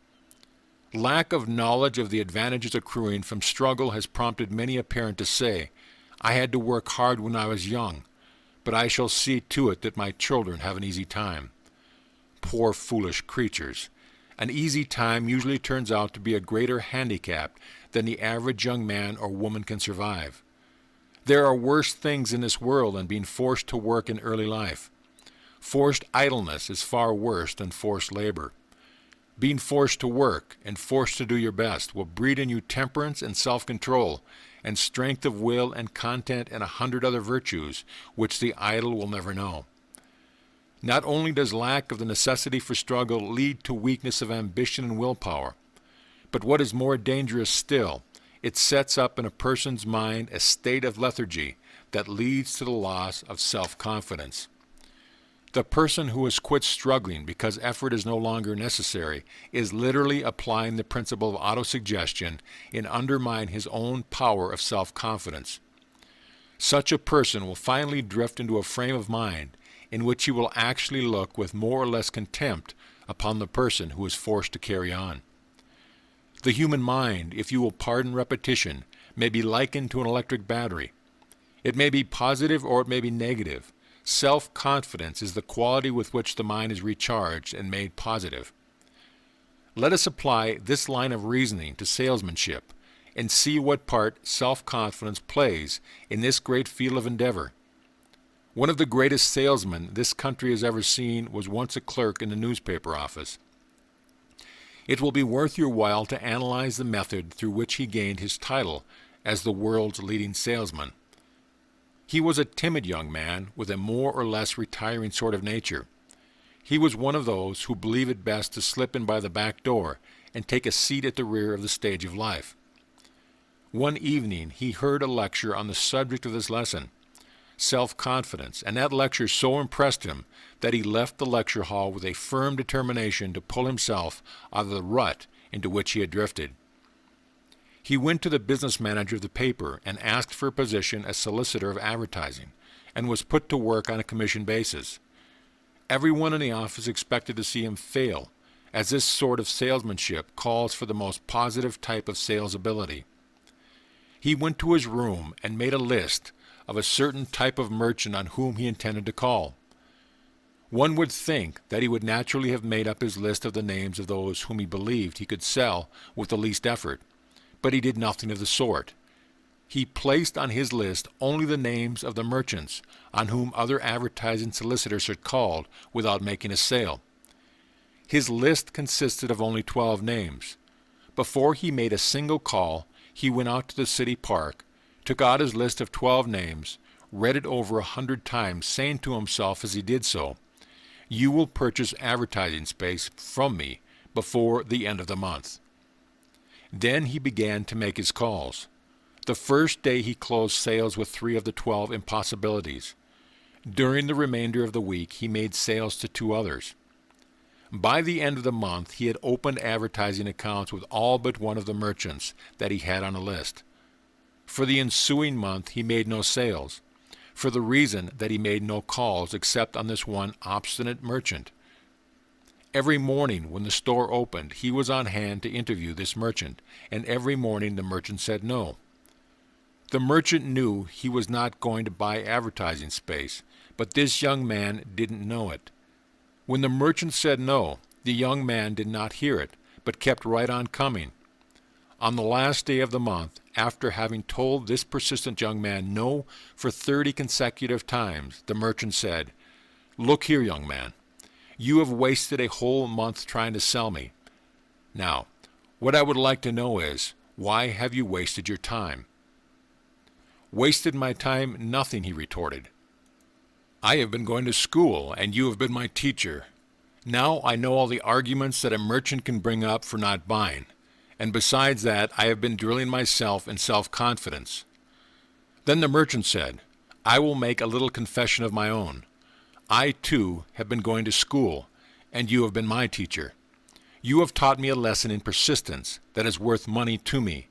Lack of knowledge of the advantages accruing from struggle has prompted many a parent to say, "I had to work hard when I was young, but I shall see to it that my children have an easy time." Poor foolish creatures! An easy time usually turns out to be a greater handicap than the average young man or woman can survive. There are worse things in this world than being forced to work in early life. Forced idleness is far worse than forced labor. Being forced to work and forced to do your best will breed in you temperance and self-control and strength of will and content and 100 other virtues which the idle will never know. Not only does lack of the necessity for struggle lead to weakness of ambition and willpower, but what is more dangerous still, it sets up in a person's mind a state of lethargy that leads to the loss of self-confidence. The person who has quit struggling because effort is no longer necessary is literally applying the principle of autosuggestion in undermining his own power of self-confidence. Such a person will finally drift into a frame of mind in which he will actually look with more or less contempt upon the person who is forced to carry on. The human mind, if you will pardon repetition, may be likened to an electric battery. It may be positive or it may be negative. Self-confidence is the quality with which the mind is recharged and made positive. Let us apply this line of reasoning to salesmanship and see what part self-confidence plays in this great field of endeavor. One of the greatest salesmen this country has ever seen was once a clerk in the newspaper office. It will be worth your while to analyze the method through which he gained his title as the world's leading salesman. He was a timid young man with a more or less retiring sort of nature. He was one of those who believe it best to slip in by the back door and take a seat at the rear of the stage of life. One evening he heard a lecture on the subject of this lesson, self-confidence, and that lecture so impressed him that he left the lecture hall with a firm determination to pull himself out of the rut into which he had drifted. He went to the business manager of the paper and asked for a position as solicitor of advertising, and was put to work on a commission basis. Everyone in the office expected to see him fail, as this sort of salesmanship calls for the most positive type of sales ability. He went to his room and made a list of a certain type of merchant on whom he intended to call. One would think that he would naturally have made up his list of the names of those whom he believed he could sell with the least effort, but he did nothing of the sort. He placed on his list only the names of the merchants on whom other advertising solicitors had called without making a sale. His list consisted of only 12 names. Before he made a single call, he went out to the city park, took out his list of 12 names, read it over 100 times, saying to himself as he did so, "You will purchase advertising space from me before the end of the month." Then he began to make his calls. The first day he closed sales with 3 of the 12 impossibilities. During the remainder of the week he made sales to 2 others. By the end of the month he had opened advertising accounts with all but one of the merchants that he had on the list. For the ensuing month he made no sales, for the reason that he made no calls except on this one obstinate merchant. Every morning when the store opened he was on hand to interview this merchant, and every morning the merchant said no. The merchant knew he was not going to buy advertising space, but this young man didn't know it. When the merchant said no, the young man did not hear it, but kept right on coming. On the last day of the month, after having told this persistent young man no for 30 consecutive times, the merchant said, "Look here, young man, you have wasted a whole month trying to sell me. Now, what I would like to know is, why have you wasted your time?" "Wasted my time? Nothing," he retorted. "I have been going to school, and you have been my teacher. Now I know all the arguments that a merchant can bring up for not buying, and besides that I have been drilling myself in self-confidence." Then the merchant said, "I will make a little confession of my own. I, too, have been going to school, and you have been my teacher. You have taught me a lesson in persistence that is worth money to me,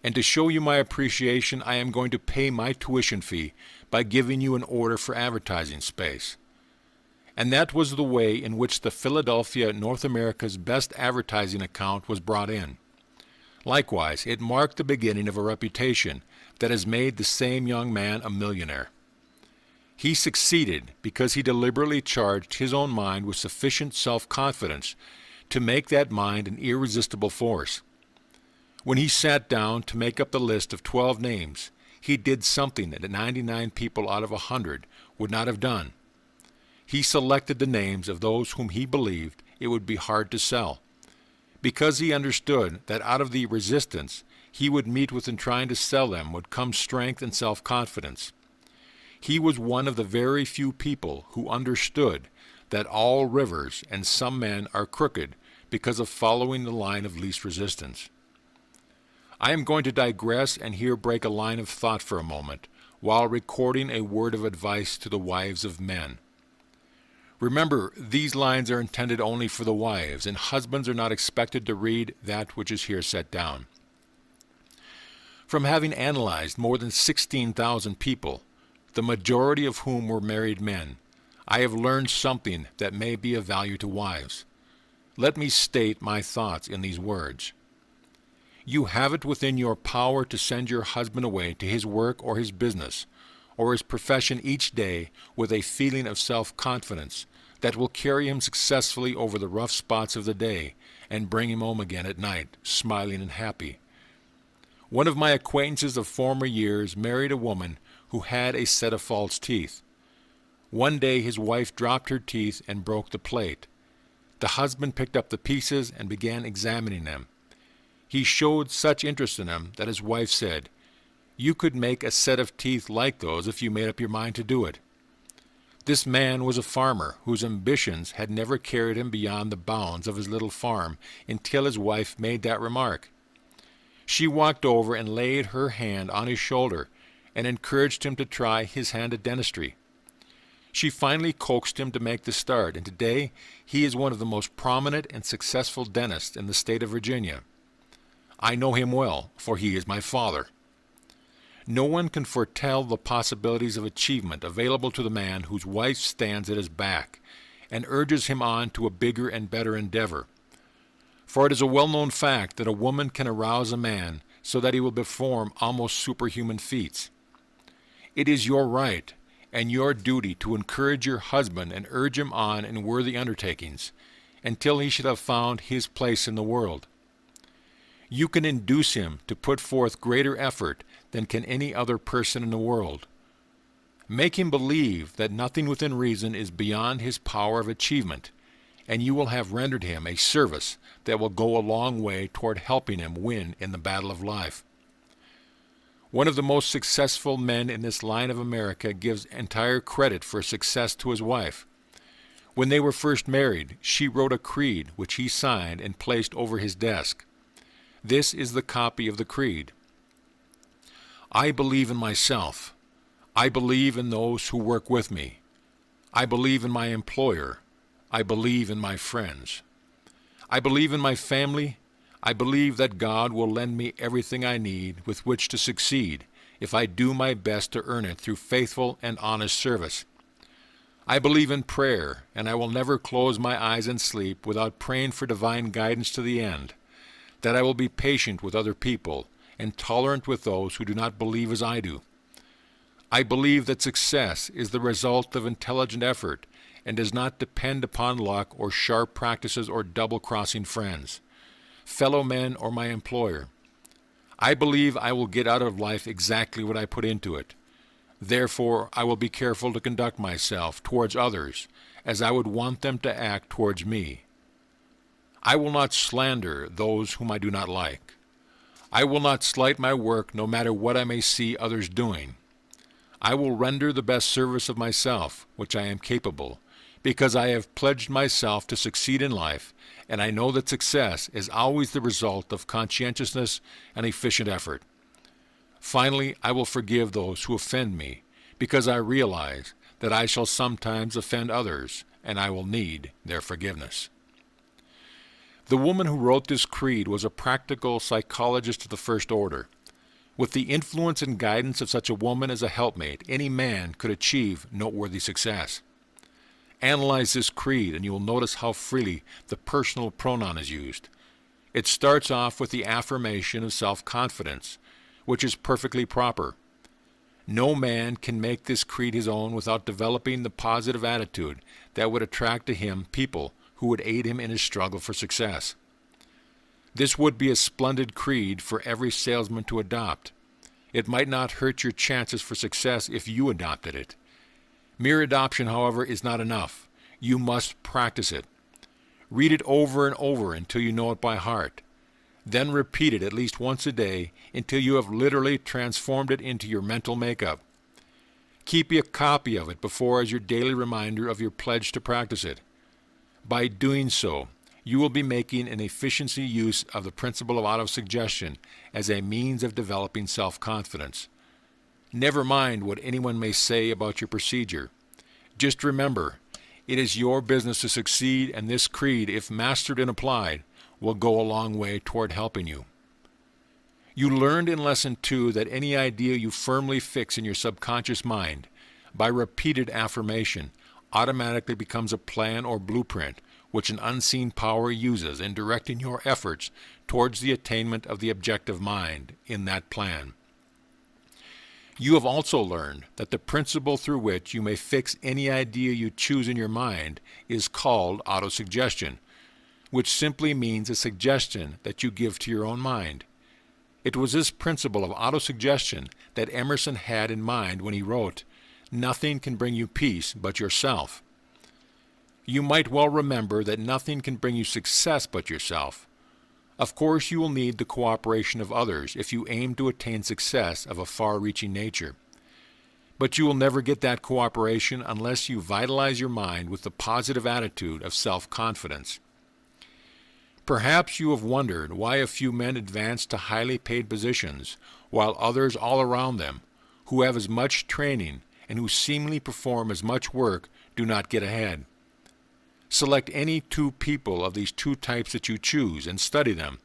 and to show you my appreciation I am going to pay my tuition fee by giving you an order for advertising space." And that was the way in which the Philadelphia North America's Best Advertising account was brought in. Likewise, it marked the beginning of a reputation that has made the same young man a millionaire. He succeeded because he deliberately charged his own mind with sufficient self-confidence to make that mind an irresistible force. When he sat down to make up the list of 12 names, he did something that 99 people out of 100 would not have done. He selected the names of those whom he believed it would be hard to sell, because he understood that out of the resistance he would meet with in trying to sell them would come strength and self-confidence. He was one of the very few people who understood that all rivers and some men are crooked because of following the line of least resistance. I am going to digress and here break a line of thought for a moment, while recording a word of advice to the wives of men. Remember, these lines are intended only for the wives, and husbands are not expected to read that which is here set down. From having analyzed more than 16,000 people, the majority of whom were married men, I have learned something that may be of value to wives. Let me state my thoughts in these words. You have it within your power to send your husband away to his work or his business, or his profession each day with a feeling of self-confidence that will carry him successfully over the rough spots of the day and bring him home again at night, smiling and happy. One of my acquaintances of former years married a woman who had a set of false teeth. One day his wife dropped her teeth and broke the plate. The husband picked up the pieces and began examining them. He showed such interest in them that his wife said, "You could make a set of teeth like those if you made up your mind to do it." This man was a farmer whose ambitions had never carried him beyond the bounds of his little farm until his wife made that remark. She walked over and laid her hand on his shoulder and encouraged him to try his hand at dentistry. She finally coaxed him to make the start, and today he is one of the most prominent and successful dentists in the state of Virginia. I know him well, for he is my father. No one can foretell the possibilities of achievement available to the man whose wife stands at his back and urges him on to a bigger and better endeavor. For it is a well-known fact that a woman can arouse a man so that he will perform almost superhuman feats. It is your right and your duty to encourage your husband and urge him on in worthy undertakings, until he should have found his place in the world. You can induce him to put forth greater effort than can any other person in the world. Make him believe that nothing within reason is beyond his power of achievement, and you will have rendered him a service that will go a long way toward helping him win in the battle of life. One of the most successful men in this line of America gives entire credit for success to his wife. When they were first married, she wrote a creed which he signed and placed over his desk. This is the copy of the creed. I believe in myself. I believe in those who work with me. I believe in my employer. I believe in my friends. I believe in my family. I believe that God will lend me everything I need with which to succeed if I do my best to earn it through faithful and honest service. I believe in prayer, and I will never close my eyes in sleep without praying for divine guidance to the end, that I will be patient with other people and tolerant with those who do not believe as I do. I believe that success is the result of intelligent effort and does not depend upon luck or sharp practices or double-crossing friends, fellow men, or my employer. I believe I will get out of life exactly what I put into it. Therefore, I will be careful to conduct myself towards others as I would want them to act towards me. I will not slander those whom I do not like. I will not slight my work no matter what I may see others doing. I will render the best service of myself, which I am capable, because I have pledged myself to succeed in life, and I know that success is always the result of conscientiousness and efficient effort. Finally, I will forgive those who offend me, because I realize that I shall sometimes offend others, and I will need their forgiveness. The woman who wrote this creed was a practical psychologist of the first order. With the influence and guidance of such a woman as a helpmate, any man could achieve noteworthy success. Analyze this creed, and you will notice how freely the personal pronoun is used. It starts off with the affirmation of self-confidence, which is perfectly proper. No man can make this creed his own without developing the positive attitude that would attract to him people who would aid him in his struggle for success. This would be a splendid creed for every salesman to adopt. It might not hurt your chances for success if you adopted it. Mere adoption, however, is not enough. You must practice it. Read it over and over until you know it by heart. Then repeat it at least once a day until you have literally transformed it into your mental makeup. Keep a copy of it before as your daily reminder of your pledge to practice it. By doing so, you will be making an efficiency use of the principle of autosuggestion as a means of developing self-confidence. Never mind what anyone may say about your procedure. Just remember, it is your business to succeed, and this creed, if mastered and applied, will go a long way toward helping you. You learned in Lesson 2 that any idea you firmly fix in your subconscious mind, by repeated affirmation, automatically becomes a plan or blueprint which an unseen power uses in directing your efforts towards the attainment of the objective mind in that plan. You have also learned that the principle through which you may fix any idea you choose in your mind is called autosuggestion, which simply means a suggestion that you give to your own mind. It was this principle of autosuggestion that Emerson had in mind when he wrote, "Nothing can bring you peace but yourself." You might well remember that nothing can bring you success but yourself. Of course, you will need the cooperation of others if you aim to attain success of a far-reaching nature. But you will never get that cooperation unless you vitalize your mind with the positive attitude of self-confidence. Perhaps you have wondered why a few men advance to highly paid positions, while others all around them, who have as much training and who seemingly perform as much work, do not get ahead. Select any two people of these two types that you choose and study them,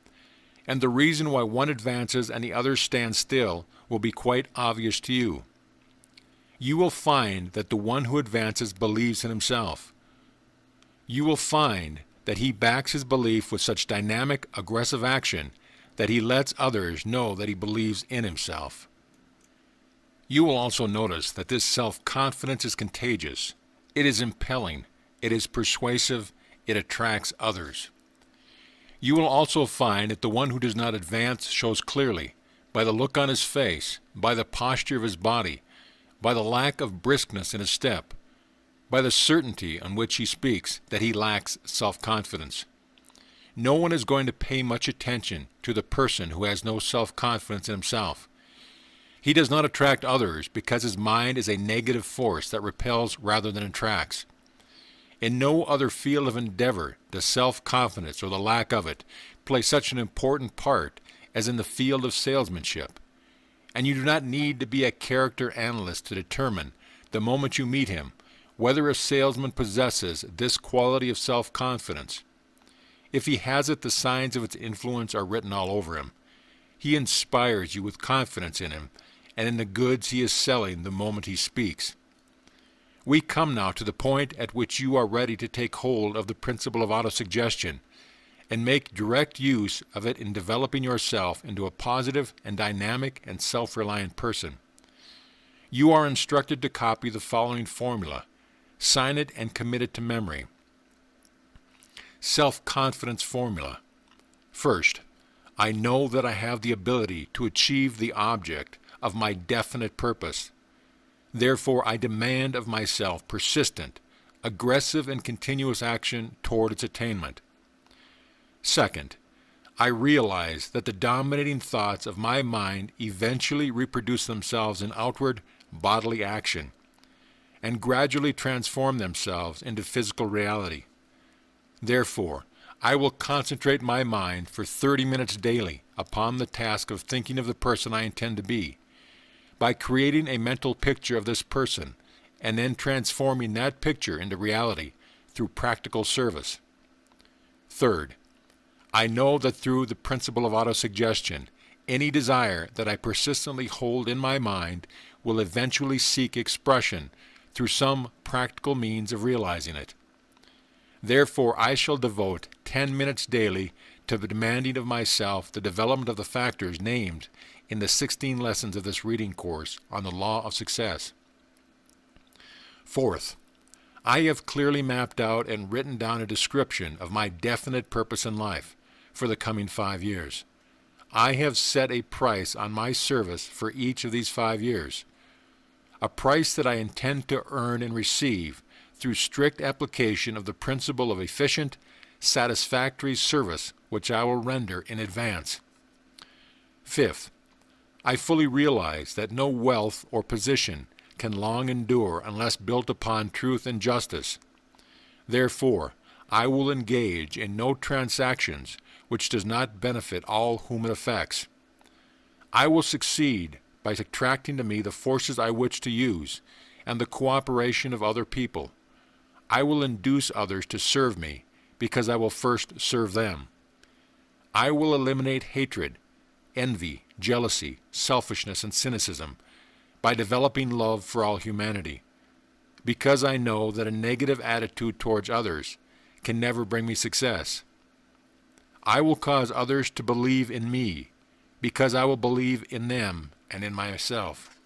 and the reason why one advances and the other stands still will be quite obvious to you. You will find that the one who advances believes in himself. You will find that he backs his belief with such dynamic, aggressive action that he lets others know that he believes in himself. You will also notice that this self-confidence is contagious. It is impelling. It is persuasive. It attracts others. You will also find that the one who does not advance shows clearly, by the look on his face, by the posture of his body, by the lack of briskness in his step, by the certainty on which he speaks, that he lacks self-confidence. No one is going to pay much attention to the person who has no self-confidence in himself. He does not attract others because his mind is a negative force that repels rather than attracts. In no other field of endeavor does self-confidence, or the lack of it, play such an important part as in the field of salesmanship. And you do not need to be a character analyst to determine, the moment you meet him, whether a salesman possesses this quality of self-confidence. If he has it, the signs of its influence are written all over him. He inspires you with confidence in him and in the goods he is selling the moment he speaks. We come now to the point at which you are ready to take hold of the principle of autosuggestion and make direct use of it in developing yourself into a positive and dynamic and self-reliant person. You are instructed to copy the following formula, sign it and commit it to memory. Self-confidence formula. First, I know that I have the ability to achieve the object of my definite purpose. Therefore, I demand of myself persistent, aggressive, and continuous action toward its attainment. Second, I realize that the dominating thoughts of my mind eventually reproduce themselves in outward bodily action and gradually transform themselves into physical reality. Therefore, I will concentrate my mind for 30 minutes daily upon the task of thinking of the person I intend to be, by creating a mental picture of this person and then transforming that picture into reality through practical service. Third, I know that through the principle of autosuggestion, any desire that I persistently hold in my mind will eventually seek expression through some practical means of realizing it. Therefore, I shall devote 10 minutes daily to the demanding of myself the development of the factors named in the 16 lessons of this reading course on the law of success. Fourth, I have clearly mapped out and written down a description of my definite purpose in life for the coming 5 years. I have set a price on my service for each of these 5 years, a price that I intend to earn and receive through strict application of the principle of efficient, satisfactory service which I will render in advance. Fifth, I fully realize that no wealth or position can long endure unless built upon truth and justice. Therefore, I will engage in no transactions which does not benefit all whom it affects. I will succeed by attracting to me the forces I wish to use and the cooperation of other people. I will induce others to serve me because I will first serve them. I will eliminate hatred, envy, jealousy, selfishness, and cynicism by developing love for all humanity, because I know that a negative attitude towards others can never bring me success. I will cause others to believe in me, because I will believe in them and in myself.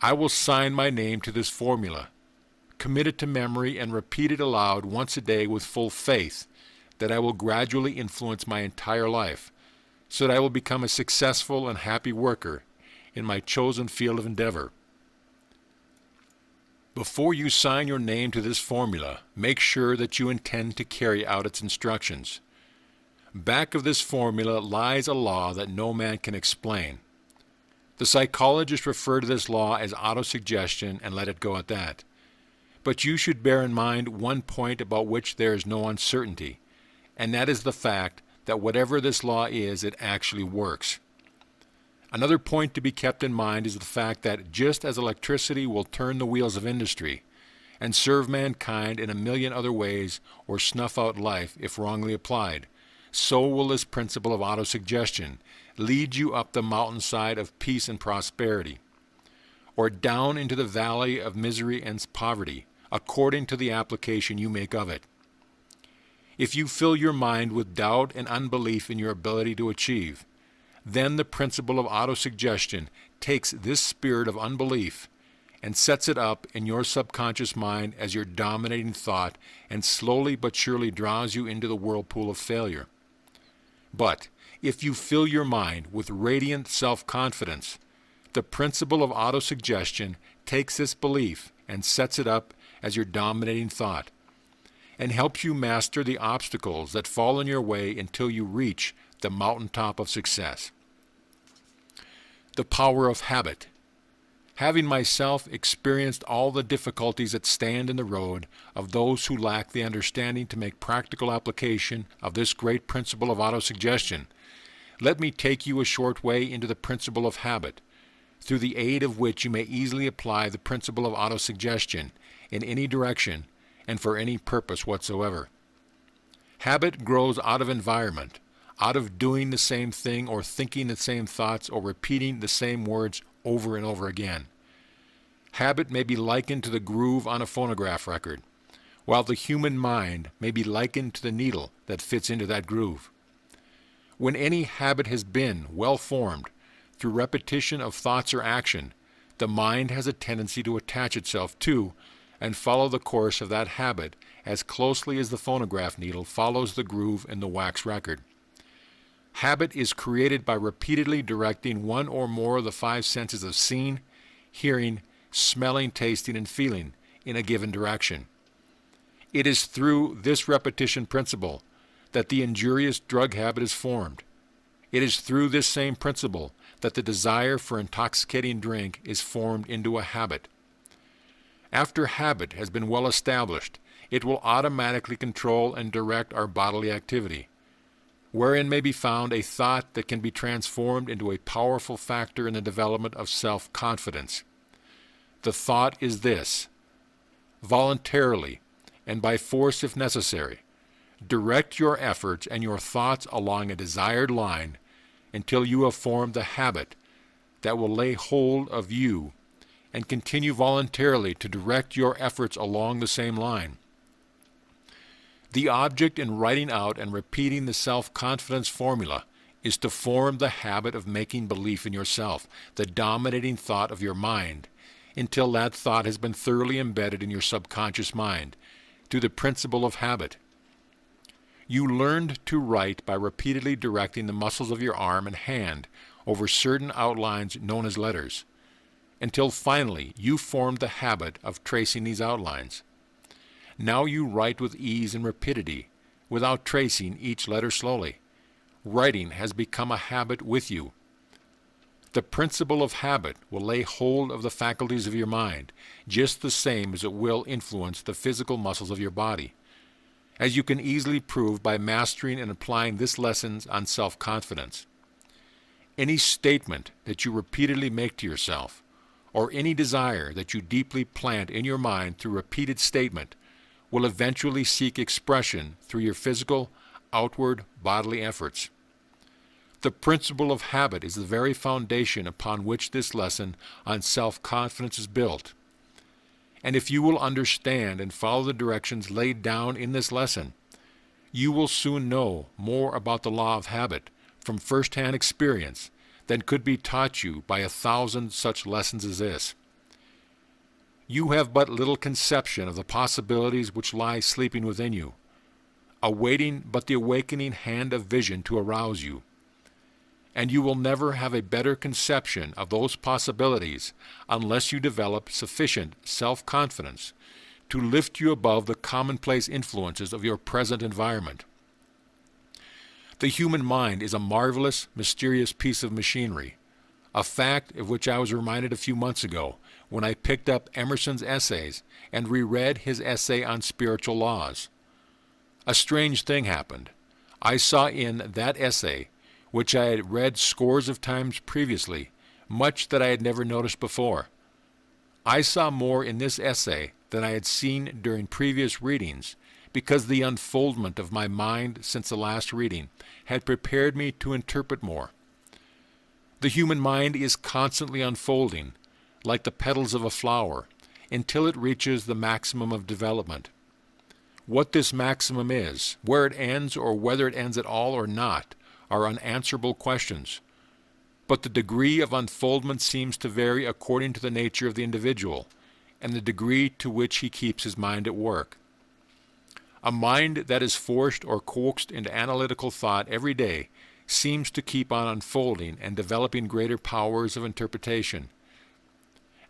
I will sign my name to this formula, commit it to memory, and repeat it aloud once a day with full faith that I will gradually influence my entire life, so that I will become a successful and happy worker in my chosen field of endeavor. Before you sign your name to this formula, make sure that you intend to carry out its instructions. Back of this formula lies a law that no man can explain. The psychologists refer to this law as autosuggestion and let it go at that. But you should bear in mind one point about which there is no uncertainty, and that is the fact that whatever this law is, it actually works. Another point to be kept in mind is the fact that just as electricity will turn the wheels of industry and serve mankind in a million other ways or snuff out life if wrongly applied, so will this principle of autosuggestion lead you up the mountainside of peace and prosperity, or down into the valley of misery and poverty, according to the application you make of it. If you fill your mind with doubt and unbelief in your ability to achieve, then the principle of autosuggestion takes this spirit of unbelief and sets it up in your subconscious mind as your dominating thought and slowly but surely draws you into the whirlpool of failure. But if you fill your mind with radiant self-confidence, the principle of autosuggestion takes this belief and sets it up as your dominating thought and helps you master the obstacles that fall in your way until you reach the mountaintop of success. The power of habit. Having myself experienced all the difficulties that stand in the road of those who lack the understanding to make practical application of this great principle of autosuggestion, let me take you a short way into the principle of habit, through the aid of which you may easily apply the principle of autosuggestion in any direction and for any purpose whatsoever. Habit grows out of environment, out of doing the same thing or thinking the same thoughts or repeating the same words over and over again. Habit may be likened to the groove on a phonograph record, while the human mind may be likened to the needle that fits into that groove. When any habit has been well formed through repetition of thoughts or action, the mind has a tendency to attach itself to and follow the course of that habit as closely as the phonograph needle follows the groove in the wax record. Habit is created by repeatedly directing one or more of the five senses of seeing, hearing, smelling, tasting, and feeling in a given direction. It is through this repetition principle that the injurious drug habit is formed. It is through this same principle that the desire for intoxicating drink is formed into a habit. After habit has been well established, it will automatically control and direct our bodily activity, wherein may be found a thought that can be transformed into a powerful factor in the development of self-confidence. The thought is this: voluntarily, and by force if necessary, direct your efforts and your thoughts along a desired line until you have formed the habit that will lay hold of you, and continue voluntarily to direct your efforts along the same line. The object in writing out and repeating the self-confidence formula is to form the habit of making belief in yourself, the dominating thought of your mind, until that thought has been thoroughly embedded in your subconscious mind, through the principle of habit. You learned to write by repeatedly directing the muscles of your arm and hand over certain outlines known as letters, until finally you formed the habit of tracing these outlines. Now you write with ease and rapidity, without tracing each letter slowly. Writing has become a habit with you. The principle of habit will lay hold of the faculties of your mind, just the same as it will influence the physical muscles of your body, as you can easily prove by mastering and applying this lessons on self-confidence. Any statement that you repeatedly make to yourself, or any desire that you deeply plant in your mind through repeated statement, will eventually seek expression through your physical, outward bodily efforts. The principle of habit is the very foundation upon which this lesson on self-confidence is built. And if you will understand and follow the directions laid down in this lesson, you will soon know more about the law of habit from first-hand experience than could be taught you by 1,000 such lessons as this. You have but little conception of the possibilities which lie sleeping within you, awaiting but the awakening hand of vision to arouse you. And you will never have a better conception of those possibilities unless you develop sufficient self-confidence to lift you above the commonplace influences of your present environment. The human mind is a marvelous, mysterious piece of machinery, a fact of which I was reminded a few months ago when I picked up Emerson's essays and reread his essay on spiritual laws. A strange thing happened. I saw in that essay, which I had read scores of times previously, much that I had never noticed before. I saw more in this essay than I had seen during previous readings, because the unfoldment of my mind since the last reading had prepared me to interpret more. The human mind is constantly unfolding, like the petals of a flower, until it reaches the maximum of development. What this maximum is, where it ends or whether it ends at all or not, are unanswerable questions. but the degree of unfoldment seems to vary according to the nature of the individual and the degree to which he keeps his mind at work. A mind that is forced or coaxed into analytical thought every day seems to keep on unfolding and developing greater powers of interpretation.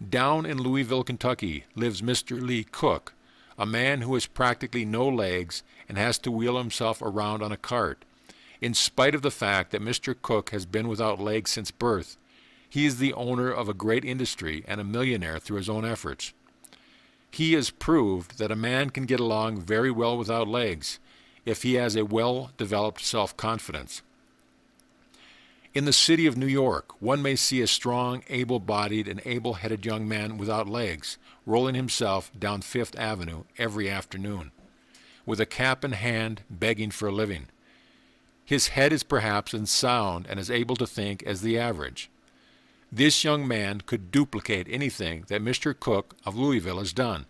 Down in Louisville, Kentucky, lives Mr. Lee Cook, a man who has practically no legs and has to wheel himself around on a cart. In spite of the fact that Mr. Cook has been without legs since birth, he is the owner of a great industry and a millionaire through his own efforts. He has proved that a man can get along very well without legs if he has a well-developed self-confidence. In the city of New York, one may see a strong, able-bodied, and able-headed young man without legs rolling himself down Fifth Avenue every afternoon, with a cap in hand, begging for a living. His head is perhaps as sound and as able to think as the average. This young man could duplicate anything that Mr. Cook of Louisville has done,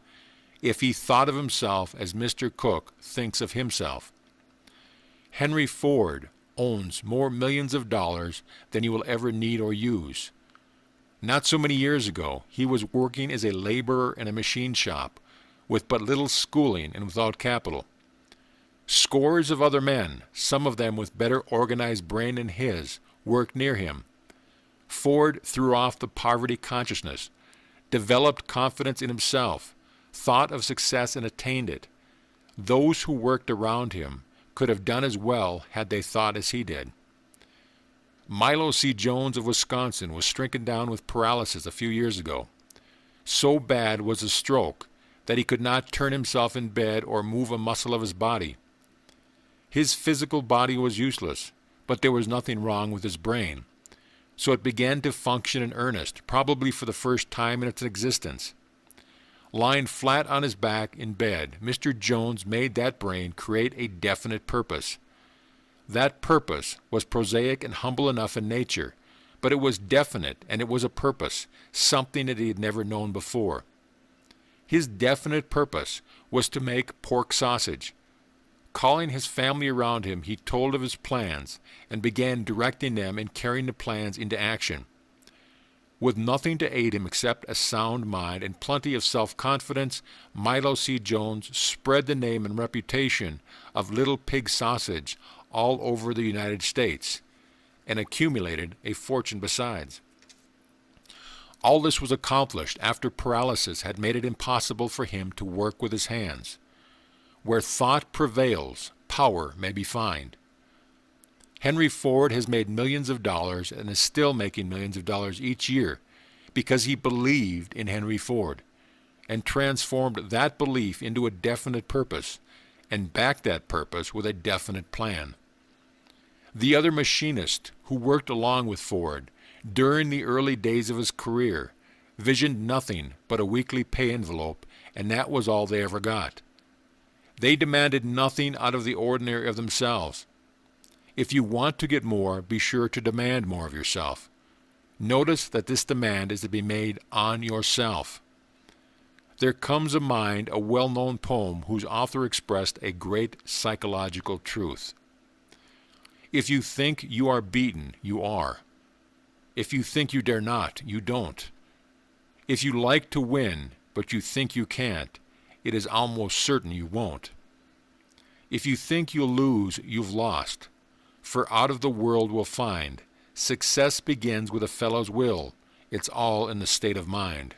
if he thought of himself as Mr. Cook thinks of himself. Henry Ford owns more millions of dollars than he will ever need or use. Not so many years ago, he was working as a laborer in a machine shop, with but little schooling and without capital. Scores of other men, some of them with better organized brain than his, worked near him. Ford threw off the poverty consciousness, developed confidence in himself, thought of success and attained it. Those who worked around him could have done as well had they thought as he did. Milo C. Jones of Wisconsin was stricken down with paralysis a few years ago. So bad was the stroke that he could not turn himself in bed or move a muscle of his body. His physical body was useless, but there was nothing wrong with his brain. So it began to function in earnest, probably for the first time in its existence. Lying flat on his back in bed, Mr. Jones made that brain create a definite purpose. That purpose was prosaic and humble enough in nature, but it was definite, and it was a purpose, something that he had never known before. His definite purpose was to make pork sausage. Calling his family around him, he told of his plans and began directing them and carrying the plans into action. With nothing to aid him except a sound mind and plenty of self-confidence, Milo C. Jones spread the name and reputation of Little Pig Sausage all over the United States and accumulated a fortune besides. All this was accomplished after paralysis had made it impossible for him to work with his hands. Where thought prevails, power may be found. Henry Ford has made millions of dollars and is still making millions of dollars each year because he believed in Henry Ford and transformed that belief into a definite purpose and backed that purpose with a definite plan. The other machinist who worked along with Ford during the early days of his career visioned nothing but a weekly pay envelope, and that was all they ever got. They demanded nothing out of the ordinary of themselves. If you want to get more, be sure to demand more of yourself. Notice that this demand is to be made on yourself. There comes to mind a well-known poem whose author expressed a great psychological truth. If you think you are beaten, you are. If you think you dare not, you don't. If you like to win, but you think you can't, it is almost certain you won't. If you think you'll lose, you've lost. For out of the world will find, success begins with a fellow's will. It's all in the state of mind.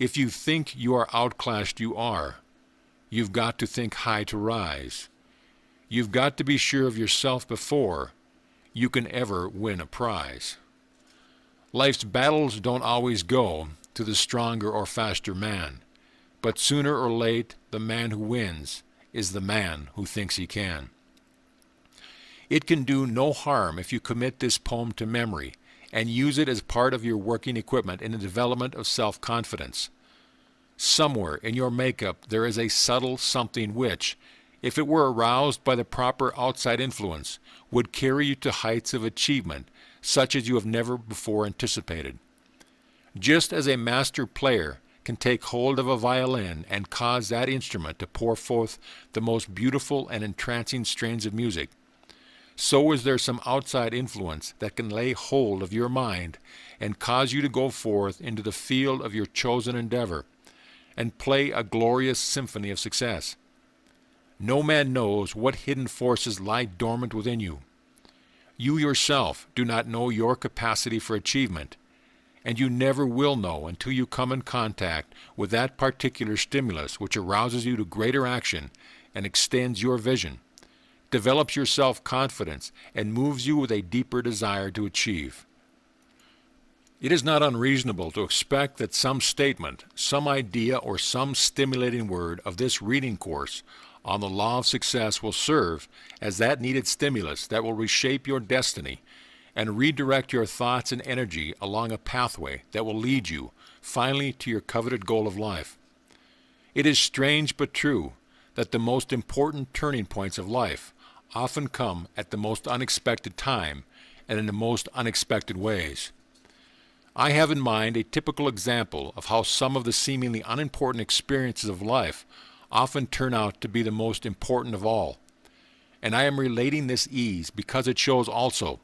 If you think you are outclassed, you are. You've got to think high to rise. You've got to be sure of yourself before you can ever win a prize. Life's battles don't always go to the stronger or faster man, but sooner or late the man who wins is the man who thinks he can. It can do no harm if you commit this poem to memory and use it as part of your working equipment in the development of self-confidence. Somewhere in your makeup there is a subtle something which, if it were aroused by the proper outside influence, would carry you to heights of achievement such as you have never before anticipated. Just as a master player can take hold of a violin and cause that instrument to pour forth the most beautiful and entrancing strains of music, so is there some outside influence that can lay hold of your mind and cause you to go forth into the field of your chosen endeavor and play a glorious symphony of success. No man knows what hidden forces lie dormant within you. You yourself do not know your capacity for achievement, and you never will know until you come in contact with that particular stimulus which arouses you to greater action and extends your vision, develops your self-confidence, and moves you with a deeper desire to achieve. It is not unreasonable to expect that some statement, some idea, or some stimulating word of this reading course on the law of success will serve as that needed stimulus that will reshape your destiny and redirect your thoughts and energy along a pathway that will lead you finally to your coveted goal of life. It is strange but true that the most important turning points of life often come at the most unexpected time and in the most unexpected ways. I have in mind a typical example of how some of the seemingly unimportant experiences of life often turn out to be the most important of all. And I am relating this ease because it shows also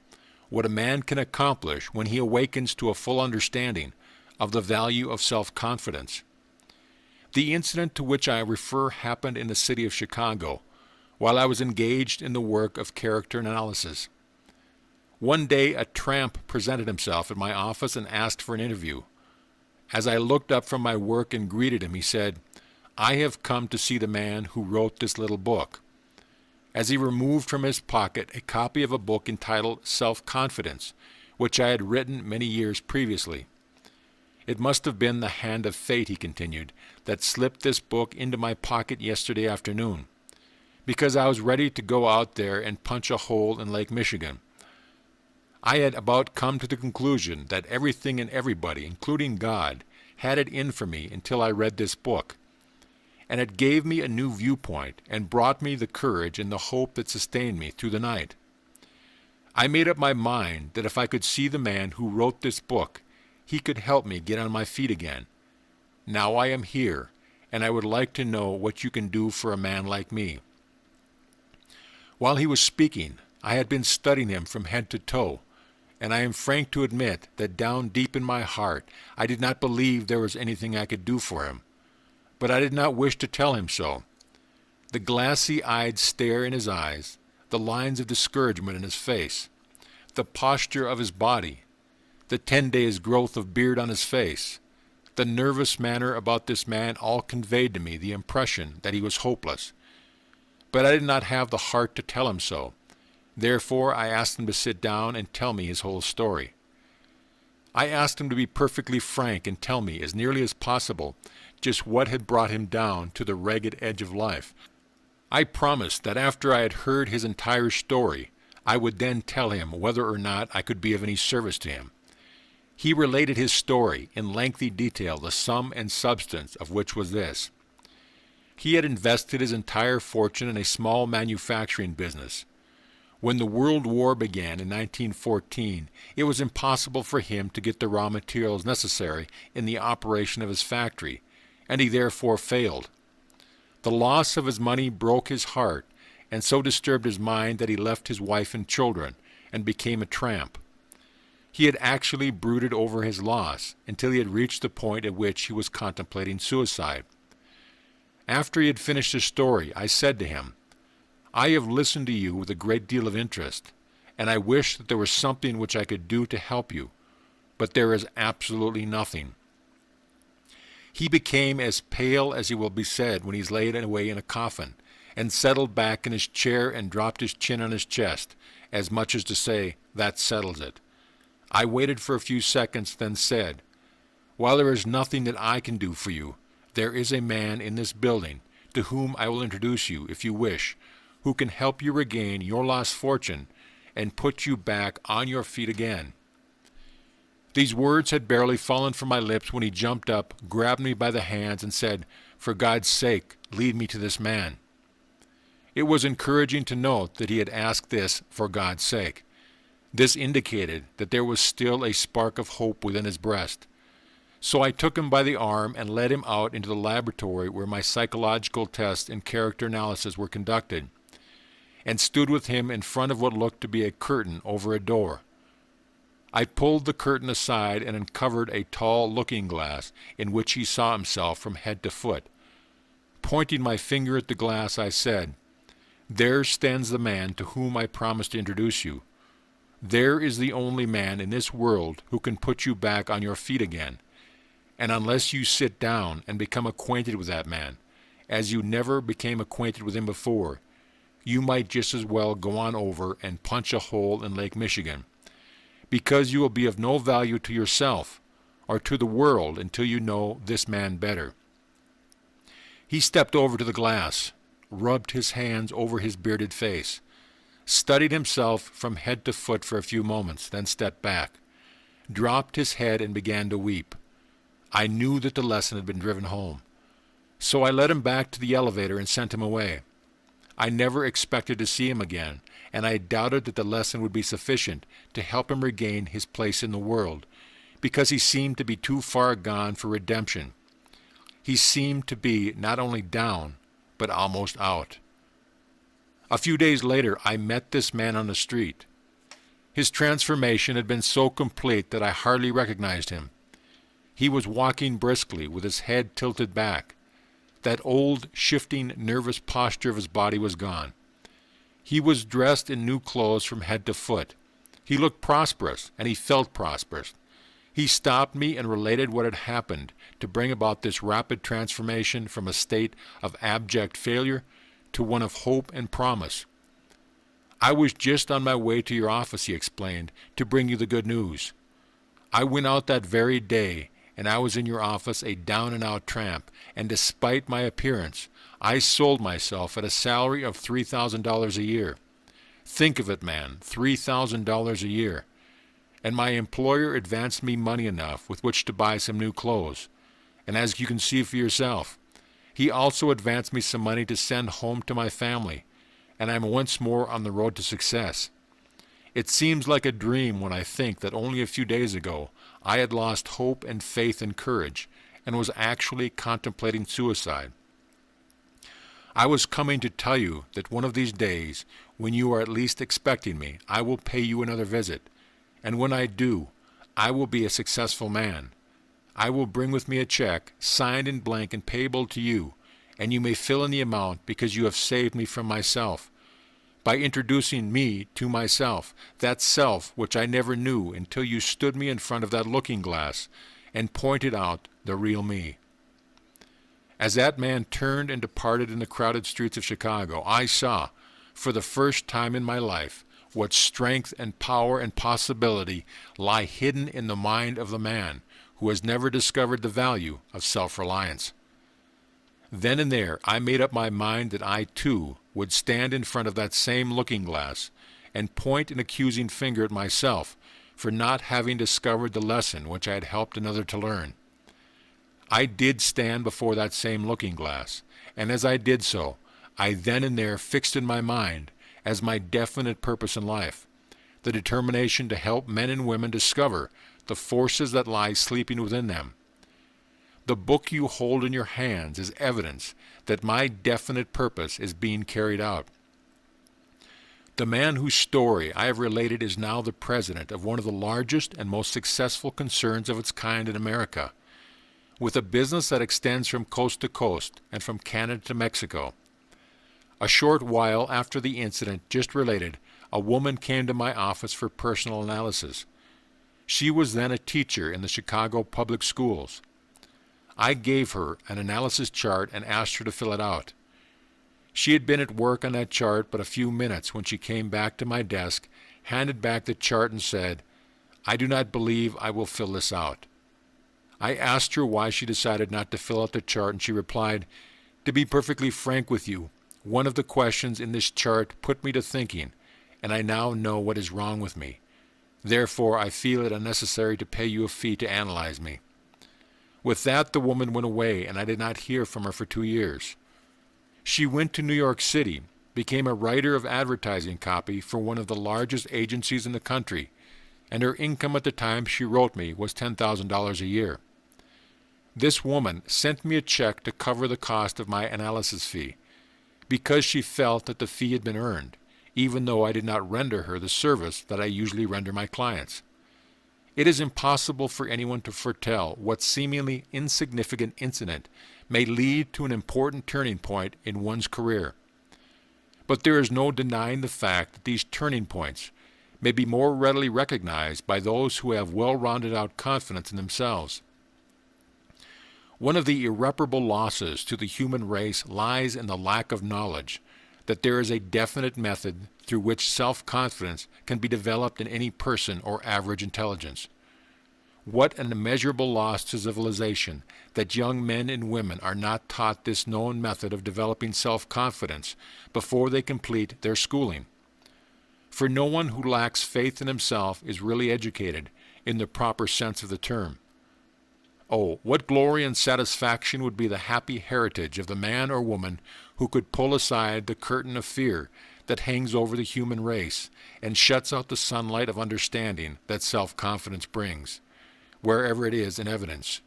what a man can accomplish when he awakens to a full understanding of the value of self-confidence. The incident to which I refer happened in the city of Chicago while I was engaged in the work of character analysis. One day a tramp presented himself at my office and asked for an interview. As I looked up from my work and greeted him, he said, "I have come to see the man who wrote this little book." As he removed from his pocket a copy of a book entitled Self-Confidence, which I had written many years previously. "It must have been the hand of fate," he continued, "that slipped this book into my pocket yesterday afternoon, because I was ready to go out there and punch a hole in Lake Michigan. I had about come to the conclusion that everything and everybody, including God, had it in for me until I read this book. And it gave me a new viewpoint and brought me the courage and the hope that sustained me through the night. I made up my mind that if I could see the man who wrote this book, he could help me get on my feet again. Now I am here, and I would like to know what you can do for a man like me." While he was speaking, I had been studying him from head to toe, and I am frank to admit that down deep in my heart I did not believe there was anything I could do for him. But I did not wish to tell him so. The glassy-eyed stare in his eyes, the lines of discouragement in his face, the posture of his body, the 10 days' growth of beard on his face, the nervous manner about this man all conveyed to me the impression that he was hopeless. But I did not have the heart to tell him so. Therefore I asked him to sit down and tell me his whole story. I asked him to be perfectly frank and tell me, as nearly as possible, just what had brought him down to the ragged edge of life. I promised that after I had heard his entire story, I would then tell him whether or not I could be of any service to him. He related his story in lengthy detail, the sum and substance of which was this. He had invested his entire fortune in a small manufacturing business. When the World War began in 1914, it was impossible for him to get the raw materials necessary in the operation of his factory, and he therefore failed. The loss of his money broke his heart, and so disturbed his mind that he left his wife and children, and became a tramp. He had actually brooded over his loss until he had reached the point at which he was contemplating suicide. After he had finished his story, I said to him, "I have listened to you with a great deal of interest, and I wish that there was something which I could do to help you, but there is absolutely nothing." He became as pale as he will be said when he's laid away in a coffin, and settled back in his chair and dropped his chin on his chest, as much as to say, "That settles it." I waited for a few seconds, then said, "While there is nothing that I can do for you, there is a man in this building, to whom I will introduce you, if you wish, who can help you regain your lost fortune and put you back on your feet again." These words had barely fallen from my lips when he jumped up, grabbed me by the hands, and said, "For God's sake, lead me to this man." It was encouraging to note that he had asked this for God's sake. This indicated that there was still a spark of hope within his breast. So I took him by the arm and led him out into the laboratory where my psychological tests and character analysis were conducted. and stood with him in front of what looked to be a curtain over a door. I pulled the curtain aside and uncovered a tall looking-glass in which he saw himself from head to foot. Pointing my finger at the glass, I said, "There stands the man to whom I promised to introduce you. There is the only man in this world who can put you back on your feet again. And unless you sit down and become acquainted with that man, as you never became acquainted with him before, you might just as well go on over and punch a hole in Lake Michigan, because you will be of no value to yourself or to the world until you know this man better." He stepped over to the glass, rubbed his hands over his bearded face, studied himself from head to foot for a few moments, then stepped back, dropped his head and began to weep. I knew that the lesson had been driven home. So I led him back to the elevator and sent him away. I never expected to see him again, and I doubted that the lesson would be sufficient to help him regain his place in the world, because he seemed to be too far gone for redemption. He seemed to be not only down, but almost out. A few days later, I met this man on the street. His transformation had been so complete that I hardly recognized him. He was walking briskly with his head tilted back. That old, shifting, nervous posture of his body was gone. He was dressed in new clothes from head to foot. He looked prosperous, and he felt prosperous. He stopped me and related what had happened to bring about this rapid transformation from a state of abject failure to one of hope and promise. "I was just on my way to your office," he explained, "to bring you the good news. I went out that very day, and I was in your office a down-and-out tramp, and despite my appearance, I sold myself at a salary of $3,000 a year. Think of it, man, $3,000 a year. And my employer advanced me money enough with which to buy some new clothes. And as you can see for yourself, he also advanced me some money to send home to my family, and I'm once more on the road to success. It seems like a dream when I think that only a few days ago I had lost hope and faith and courage, and was actually contemplating suicide. I was coming to tell you that one of these days, when you are at least expecting me, I will pay you another visit, and when I do, I will be a successful man. I will bring with me a check, signed in blank and payable to you, and you may fill in the amount because you have saved me from myself, by introducing me to myself, that self which I never knew until you stood me in front of that looking-glass and pointed out the real me." As that man turned and departed in the crowded streets of Chicago, I saw, for the first time in my life, what strength and power and possibility lie hidden in the mind of the man who has never discovered the value of self-reliance. Then and there I made up my mind that I, too, would stand in front of that same looking-glass and point an accusing finger at myself for not having discovered the lesson which I had helped another to learn. I did stand before that same looking-glass, and as I did so, I then and there fixed in my mind as my definite purpose in life the determination to help men and women discover the forces that lie sleeping within them. The book you hold in your hands is evidence that my definite purpose is being carried out. The man whose story I have related is now the president of one of the largest and most successful concerns of its kind in America, with a business that extends from coast to coast and from Canada to Mexico. A short while after the incident just related, a woman came to my office for personal analysis. She was then a teacher in the Chicago public schools. I gave her an analysis chart and asked her to fill it out. She had been at work on that chart but a few minutes when she came back to my desk, handed back the chart and said, "I do not believe I will fill this out." I asked her why she decided not to fill out the chart, and she replied, "To be perfectly frank with you, one of the questions in this chart put me to thinking, and I now know what is wrong with me. Therefore, I feel it unnecessary to pay you a fee to analyze me." With that, the woman went away, and I did not hear from her for 2 years. She went to New York City, became a writer of advertising copy for one of the largest agencies in the country, and her income at the time she wrote me was $10,000 a year. This woman sent me a check to cover the cost of my analysis fee, because she felt that the fee had been earned, even though I did not render her the service that I usually render my clients. It is impossible for anyone to foretell what seemingly insignificant incident may lead to an important turning point in one's career. But there is no denying the fact that these turning points may be more readily recognized by those who have well-rounded out confidence in themselves. One of the irreparable losses to the human race lies in the lack of knowledge that there is a definite method through which self-confidence can be developed in any person or average intelligence. What an immeasurable loss to civilization that young men and women are not taught this known method of developing self-confidence before they complete their schooling. For no one who lacks faith in himself is really educated in the proper sense of the term. Oh, what glory and satisfaction would be the happy heritage of the man or woman who could pull aside the curtain of fear that hangs over the human race and shuts out the sunlight of understanding that self-confidence brings, wherever it is in evidence.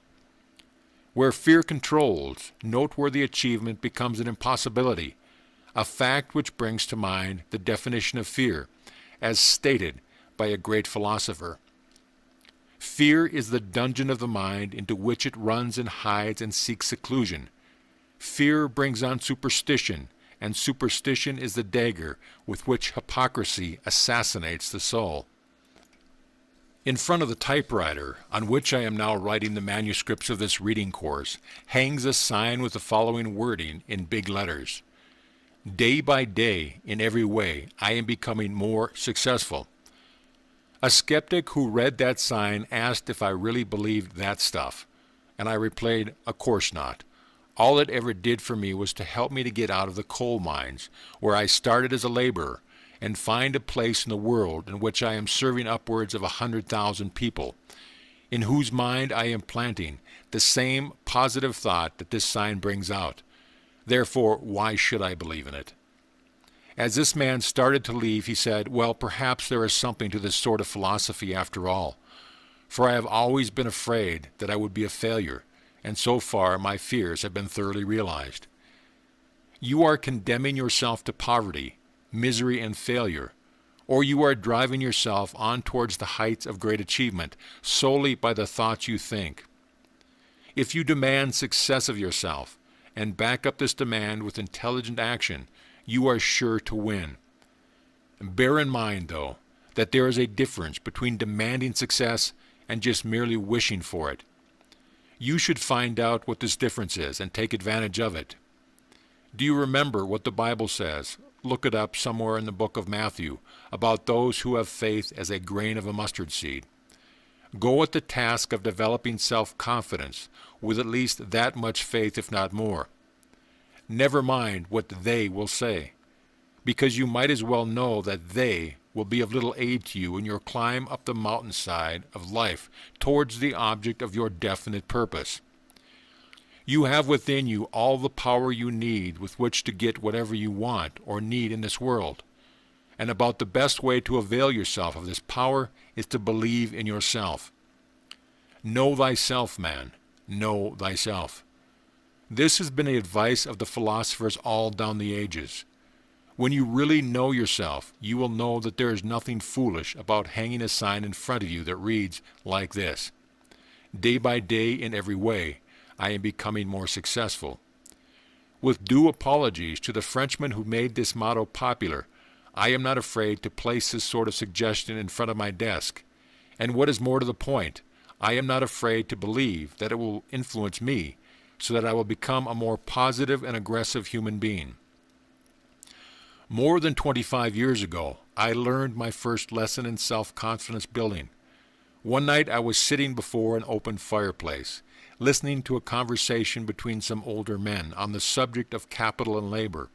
Where fear controls, noteworthy achievement becomes an impossibility, a fact which brings to mind the definition of fear, as stated by a great philosopher. Fear is the dungeon of the mind into which it runs and hides and seeks seclusion. Fear brings on superstition, and superstition is the dagger with which hypocrisy assassinates the soul. In front of the typewriter, on which I am now writing the manuscripts of this reading course, hangs a sign with the following wording in big letters. Day by day, in every way, I am becoming more successful. A skeptic who read that sign asked if I really believed that stuff, and I replied, of course not. All it ever did for me was to help me to get out of the coal mines, where I started as a laborer, and find a place in the world in which I am serving upwards of 100,000 people, in whose mind I am planting the same positive thought that this sign brings out. Therefore, why should I believe in it? As this man started to leave, he said, well, perhaps there is something to this sort of philosophy after all, for I have always been afraid that I would be a failure, and so far my fears have been thoroughly realized. You are condemning yourself to poverty, misery, and failure, or you are driving yourself on towards the heights of great achievement solely by the thoughts you think. If you demand success of yourself, and back up this demand with intelligent action, you are sure to win. Bear in mind, though, that there is a difference between demanding success and just merely wishing for it. You should find out what this difference is and take advantage of it. Do you remember what the Bible says? Look it up somewhere in the book of Matthew about those who have faith as a grain of a mustard seed. Go at the task of developing self-confidence with at least that much faith, if not more. Never mind what they will say, because you might as well know that they will be of little aid to you in your climb up the mountainside of life towards the object of your definite purpose. You have within you all the power you need with which to get whatever you want or need in this world. And about the best way to avail yourself of this power is to believe in yourself. Know thyself, man. Know thyself. This has been the advice of the philosophers all down the ages. When you really know yourself, you will know that there is nothing foolish about hanging a sign in front of you that reads like this: Day by day, in every way, I am becoming more successful. With due apologies to the Frenchman who made this motto popular, I am not afraid to place this sort of suggestion in front of my desk. And what is more to the point, I am not afraid to believe that it will influence me so that I will become a more positive and aggressive human being. More than 25 years ago, I learned my first lesson in self-confidence building. One night I was sitting before an open fireplace, listening to a conversation between some older men on the subject of capital and labor.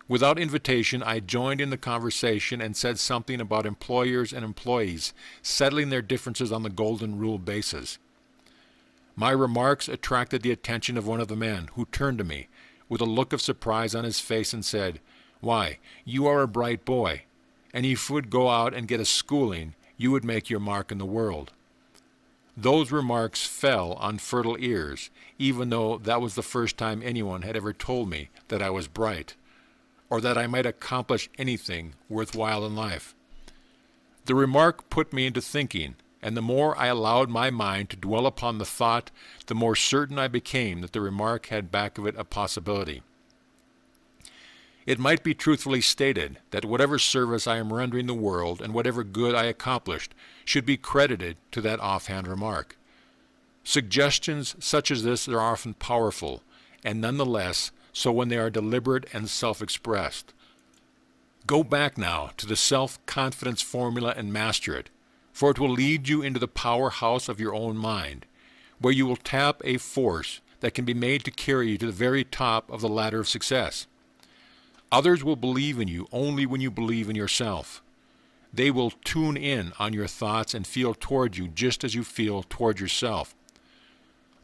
Without invitation, I joined in the conversation and said something about employers and employees settling their differences on the golden rule basis. My remarks attracted the attention of one of the men, who turned to me with a look of surprise on his face and said, "Why, you are a bright boy, and if you would go out and get a schooling, you would make your mark in the world." Those remarks fell on fertile ears, even though that was the first time anyone had ever told me that I was bright. or that I might accomplish anything worthwhile in life. The remark put me into thinking, and the more I allowed my mind to dwell upon the thought, the more certain I became that the remark had back of it a possibility. It might be truthfully stated that whatever service I am rendering the world and whatever good I accomplished should be credited to that offhand remark. Suggestions such as this are often powerful, and nonetheless so when they are deliberate and self-expressed. Go back now to the self-confidence formula and master it, for it will lead you into the powerhouse of your own mind, where you will tap a force that can be made to carry you to the very top of the ladder of success. Others will believe in you only when you believe in yourself. They will tune in on your thoughts and feel toward you just as you feel toward yourself.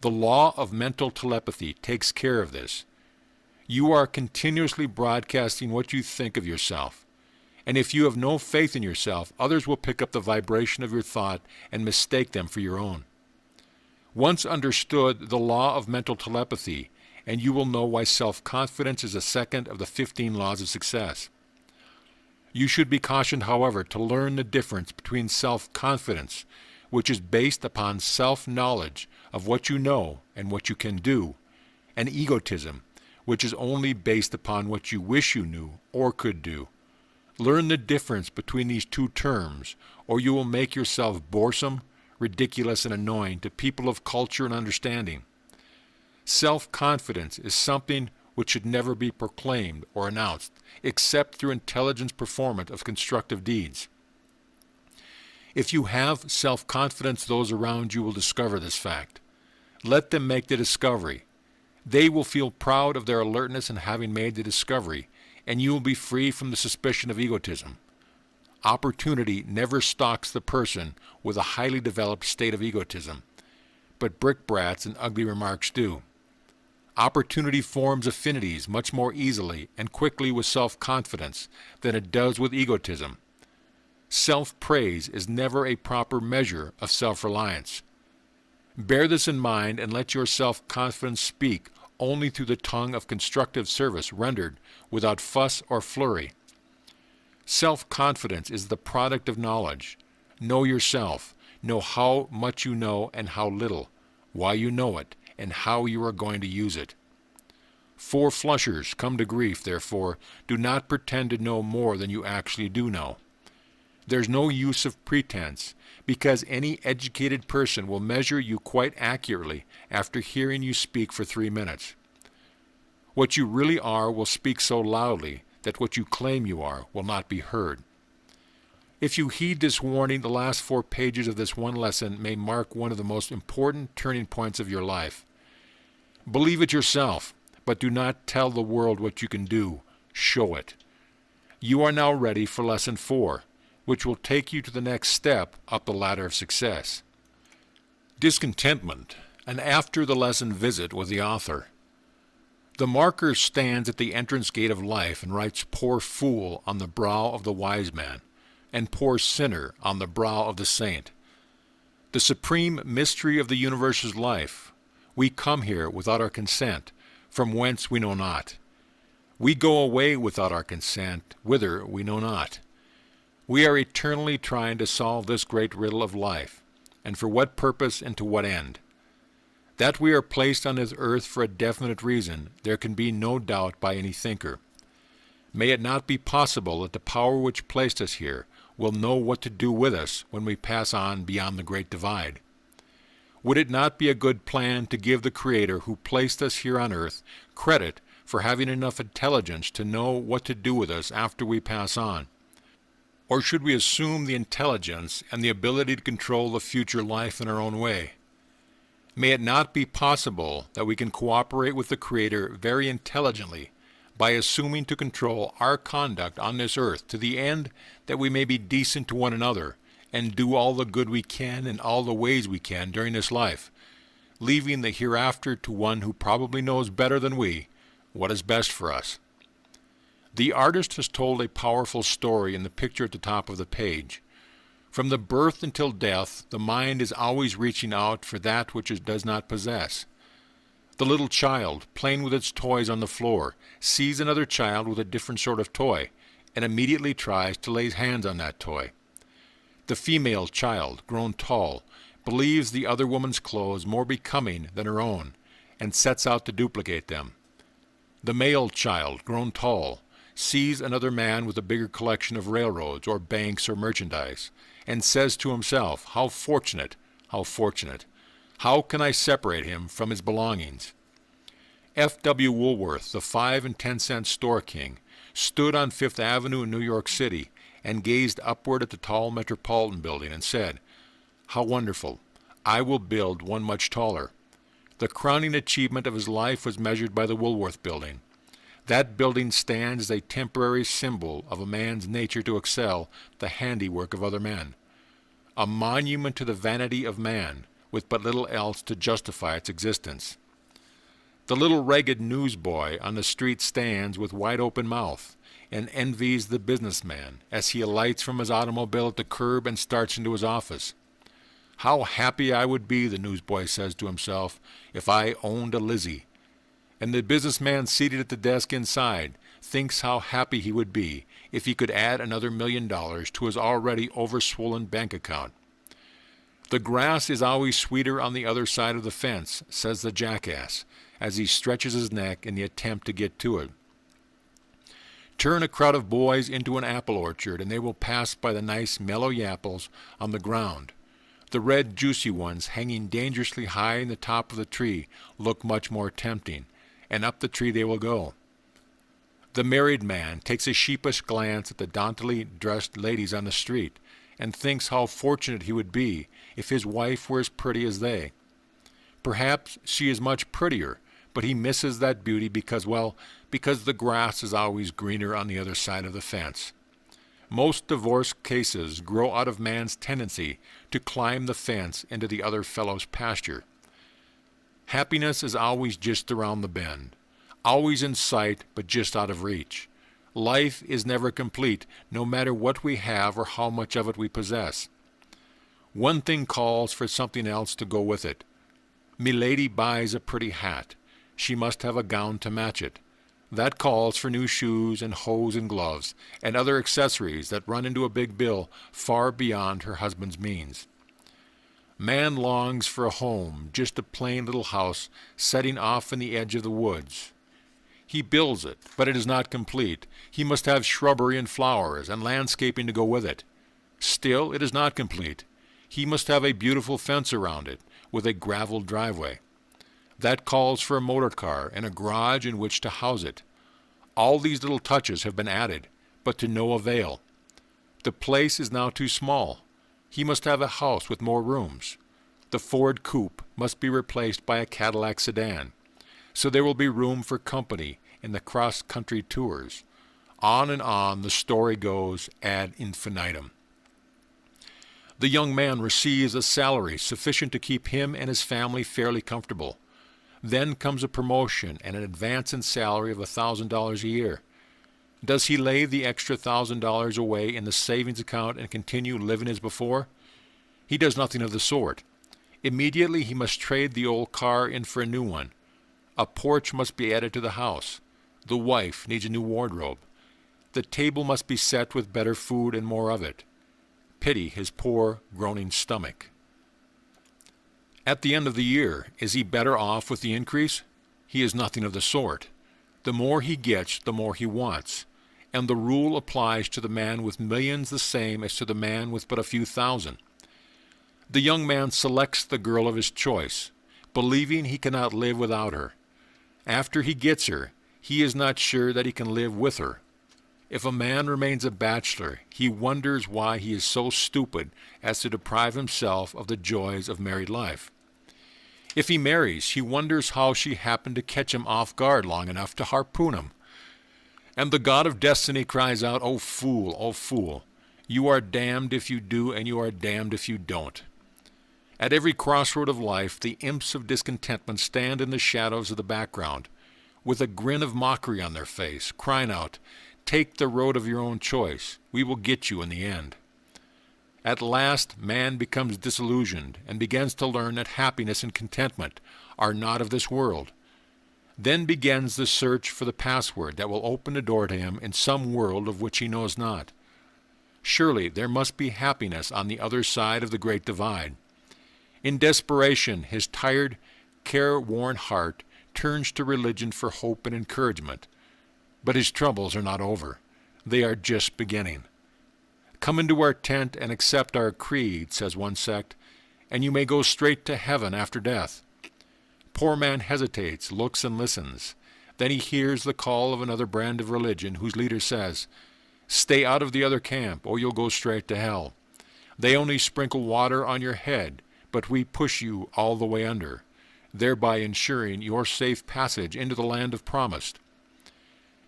The law of mental telepathy takes care of this. You are continuously broadcasting what you think of yourself. And if you have no faith in yourself, others will pick up the vibration of your thought and mistake them for your own. Once understood the law of mental telepathy, and you will know why self-confidence is the second of the 15 laws of success. You should be cautioned, however, to learn the difference between self-confidence, which is based upon self-knowledge of what you know and what you can do, and egotism, which is only based upon what you wish you knew or could do. Learn the difference between these two terms, or you will make yourself boresome, ridiculous, and annoying to people of culture and understanding. Self-confidence is something which should never be proclaimed or announced, except through intelligent performance of constructive deeds. If you have self-confidence, those around you will discover this fact. Let them make the discovery. They will feel proud of their alertness in having made the discovery, and you will be free from the suspicion of egotism. Opportunity never stalks the person with a highly developed state of egotism, but brickbats and ugly remarks do. Opportunity forms affinities much more easily and quickly with self-confidence than it does with egotism. Self-praise is never a proper measure of self-reliance. Bear this in mind and let your self-confidence speak only through the tongue of constructive service rendered without fuss or flurry. Self-confidence is the product of knowledge. Know yourself. Know how much you know and how little, why you know it, and how you are going to use it. Four flushers come to grief, therefore, do not pretend to know more than you actually do know. There's no use of pretense, because any educated person will measure you quite accurately after hearing you speak for 3 minutes. What you really are will speak so loudly that what you claim you are will not be heard. If you heed this warning, the last 4 pages of this one lesson may mark one of the most important turning points of your life. Believe it yourself, but do not tell the world what you can do. Show it. You are now ready for Lesson 4, which will take you to the next step up the ladder of success. Discontentment, an after-the-lesson visit with the author. The marker stands at the entrance gate of life and writes "Poor fool" on the brow of the wise man, and "Poor sinner" on the brow of the saint. The supreme mystery of the universe's life. We come here without our consent, from whence we know not. We go away without our consent, whither we know not. We are eternally trying to solve this great riddle of life, and for what purpose and to what end? That we are placed on this earth for a definite reason, there can be no doubt by any thinker. May it not be possible that the power which placed us here will know what to do with us when we pass on beyond the great divide? Would it not be a good plan to give the Creator who placed us here on earth credit for having enough intelligence to know what to do with us after we pass on? Or should we assume the intelligence and the ability to control the future life in our own way? May it not be possible that we can cooperate with the Creator very intelligently by assuming to control our conduct on this earth to the end that we may be decent to one another and do all the good we can in all the ways we can during this life, leaving the hereafter to one who probably knows better than we what is best for us? The artist has told a powerful story in the picture at the top of the page. From the birth until death, the mind is always reaching out for that which it does not possess. The little child, playing with its toys on the floor, sees another child with a different sort of toy, and immediately tries to lay hands on that toy. The female child, grown tall, believes the other woman's clothes more becoming than her own, and sets out to duplicate them. The male child, grown tall, sees another man with a bigger collection of railroads or banks or merchandise, and says to himself, "How fortunate, how fortunate! How can I separate him from his belongings?" F. W. Woolworth, the 5 and 10-cent store king, stood on Fifth Avenue in New York City and gazed upward at the tall Metropolitan Building and said, "How wonderful! I will build one much taller." The crowning achievement of his life was measured by the Woolworth Building. That building stands as a temporary symbol of a man's nature to excel the handiwork of other men. A monument to the vanity of man, with but little else to justify its existence. The little ragged newsboy on the street stands with wide-open mouth and envies the businessman as he alights from his automobile at the curb and starts into his office. "How happy I would be," the newsboy says to himself, "if I owned a Lizzie." And the businessman seated at the desk inside thinks how happy he would be if he could add another $1 million to his already overswollen bank account. "The grass is always sweeter on the other side of the fence," says the jackass, as he stretches his neck in the attempt to get to it. Turn a crowd of boys into an apple orchard, and they will pass by the nice mellow apples on the ground. The red juicy ones hanging dangerously high in the top of the tree look much more tempting, and up the tree they will go. The married man takes a sheepish glance at the daintily dressed ladies on the street, and thinks how fortunate he would be if his wife were as pretty as they. Perhaps she is much prettier, but he misses that beauty because the grass is always greener on the other side of the fence. Most divorce cases grow out of man's tendency to climb the fence into the other fellow's pasture. Happiness is always just around the bend, always in sight but just out of reach. Life is never complete, no matter what we have or how much of it we possess. One thing calls for something else to go with it. Milady buys a pretty hat. She must have a gown to match it. That calls for new shoes and hose and gloves, and other accessories that run into a big bill far beyond her husband's means. Man longs for a home, just a plain little house setting off in the edge of the woods. He builds it, but it is not complete. He must have shrubbery and flowers and landscaping to go with it. Still, it is not complete. He must have a beautiful fence around it, with a graveled driveway. That calls for a motor car and a garage in which to house it. All these little touches have been added, but to no avail. The place is now too small. He must have a house with more rooms. The Ford coupe must be replaced by a Cadillac sedan, so there will be room for company in the cross-country tours. On and on the story goes ad infinitum. The young man receives a salary sufficient to keep him and his family fairly comfortable. Then comes a promotion and an advance in salary of $1,000 a year. Does he lay the extra $1,000 away in the savings account and continue living as before? He does nothing of the sort. Immediately he must trade the old car in for a new one. A porch must be added to the house. The wife needs a new wardrobe. The table must be set with better food and more of it. Pity his poor, groaning stomach. At the end of the year, is he better off with the increase? He is nothing of the sort. The more he gets, the more he wants, and the rule applies to the man with millions the same as to the man with but a few thousand. The young man selects the girl of his choice, believing he cannot live without her. After he gets her, he is not sure that he can live with her. If a man remains a bachelor, he wonders why he is so stupid as to deprive himself of the joys of married life. If he marries, he wonders how she happened to catch him off guard long enough to harpoon him. And the god of destiny cries out, "O fool, O fool! You are damned if you do, and you are damned if you don't." At every crossroad of life, the imps of discontentment stand in the shadows of the background, with a grin of mockery on their face, crying out, "Take the road of your own choice. We will get you in the end." At last, man becomes disillusioned and begins to learn that happiness and contentment are not of this world, Then begins the search for the password that will open the door to him in some world of which he knows not. Surely there must be happiness on the other side of the great divide. In desperation, his tired, care-worn heart turns to religion for hope and encouragement. But his troubles are not over. They are just beginning. "Come into our tent and accept our creed," says one sect, "and you may go straight to heaven after death." Poor man hesitates, looks and listens. Then he hears the call of another brand of religion whose leader says, "Stay out of the other camp, or you'll go straight to hell. They only sprinkle water on your head, but we push you all the way under, thereby ensuring your safe passage into the land of promise."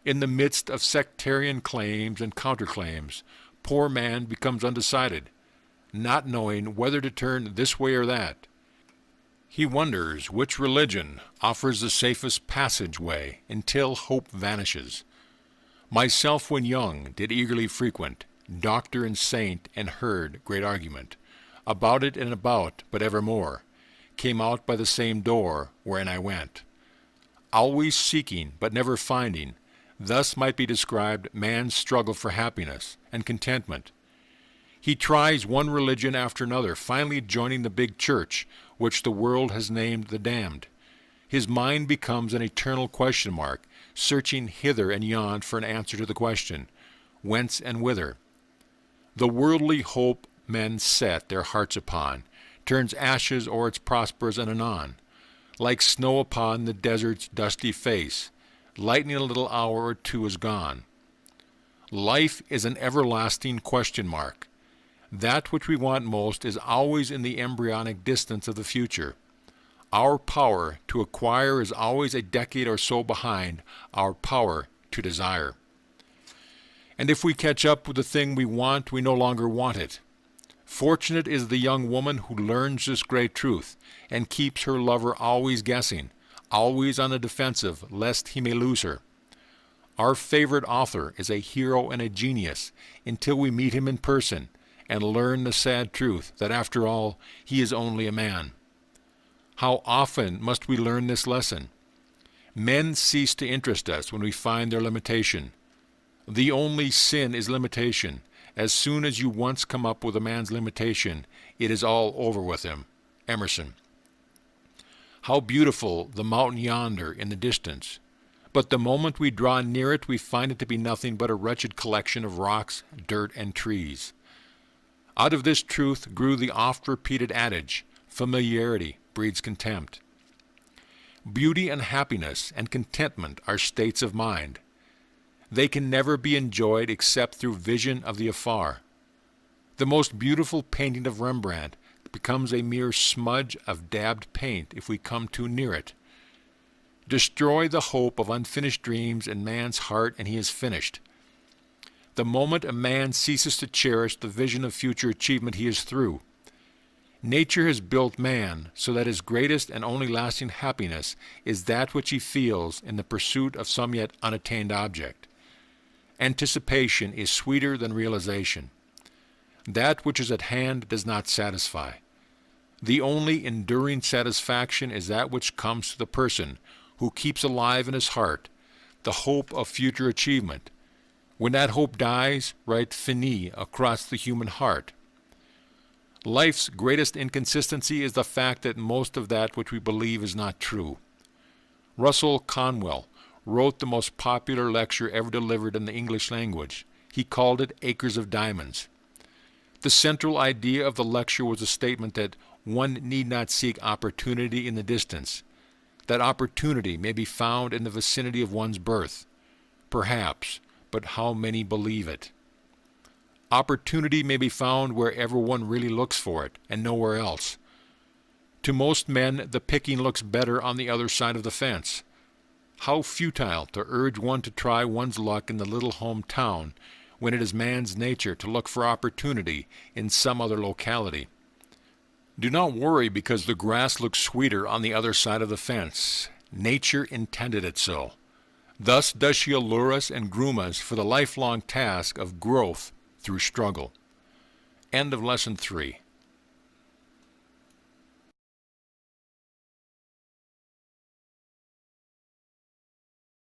In the midst of sectarian claims and counterclaims, poor man becomes undecided, not knowing whether to turn this way or that. He wonders which religion offers the safest passageway until hope vanishes. Myself, when young, did eagerly frequent doctor and saint, and heard great argument about it and about, but evermore came out by the same door wherein I went. Always seeking, but never finding, thus might be described man's struggle for happiness and contentment. He tries one religion after another, finally joining the big church, which the world has named the damned. His mind becomes an eternal question mark, searching hither and yon for an answer to the question, whence and whither? The worldly hope men set their hearts upon turns ashes o'er its prospers and anon, like snow upon the desert's dusty face, lightening a little hour or two is gone. Life is an everlasting question mark. That which we want most is always in the embryonic distance of the future. Our power to acquire is always a decade or so behind our power to desire. And if we catch up with the thing we want, we no longer want it. Fortunate is the young woman who learns this great truth and keeps her lover always guessing, always on the defensive, lest he may lose her. Our favorite author is a hero and a genius until we meet him in person and learn the sad truth that, after all, he is only a man. How often must we learn this lesson? Men cease to interest us when we find their limitation. The only sin is limitation. As soon as you once come up with a man's limitation, it is all over with him. Emerson. How beautiful the mountain yonder in the distance! But the moment we draw near it, we find it to be nothing but a wretched collection of rocks, dirt, and trees. Out of this truth grew the oft-repeated adage, familiarity breeds contempt. Beauty and happiness and contentment are states of mind. They can never be enjoyed except through vision of the afar. The most beautiful painting of Rembrandt becomes a mere smudge of dabbed paint if we come too near it. Destroy the hope of unfinished dreams in man's heart and he is finished. The moment a man ceases to cherish the vision of future achievement, he is through. Nature has built man so that his greatest and only lasting happiness is that which he feels in the pursuit of some yet unattained object. Anticipation is sweeter than realization. That which is at hand does not satisfy. The only enduring satisfaction is that which comes to the person who keeps alive in his heart the hope of future achievement. When that hope dies, write finis across the human heart. Life's greatest inconsistency is the fact that most of that which we believe is not true. Russell Conwell wrote the most popular lecture ever delivered in the English language. He called it Acres of Diamonds. The central idea of the lecture was a statement that one need not seek opportunity in the distance, that opportunity may be found in the vicinity of one's birth. Perhaps, but how many believe it? Opportunity may be found wherever one really looks for it, and nowhere else. To most men, the picking looks better on the other side of the fence. How futile to urge one to try one's luck in the little home town when it is man's nature to look for opportunity in some other locality. Do not worry because the grass looks sweeter on the other side of the fence. Nature intended it so. Thus does she allure us and groom us for the lifelong task of growth through struggle. End of Lesson 3.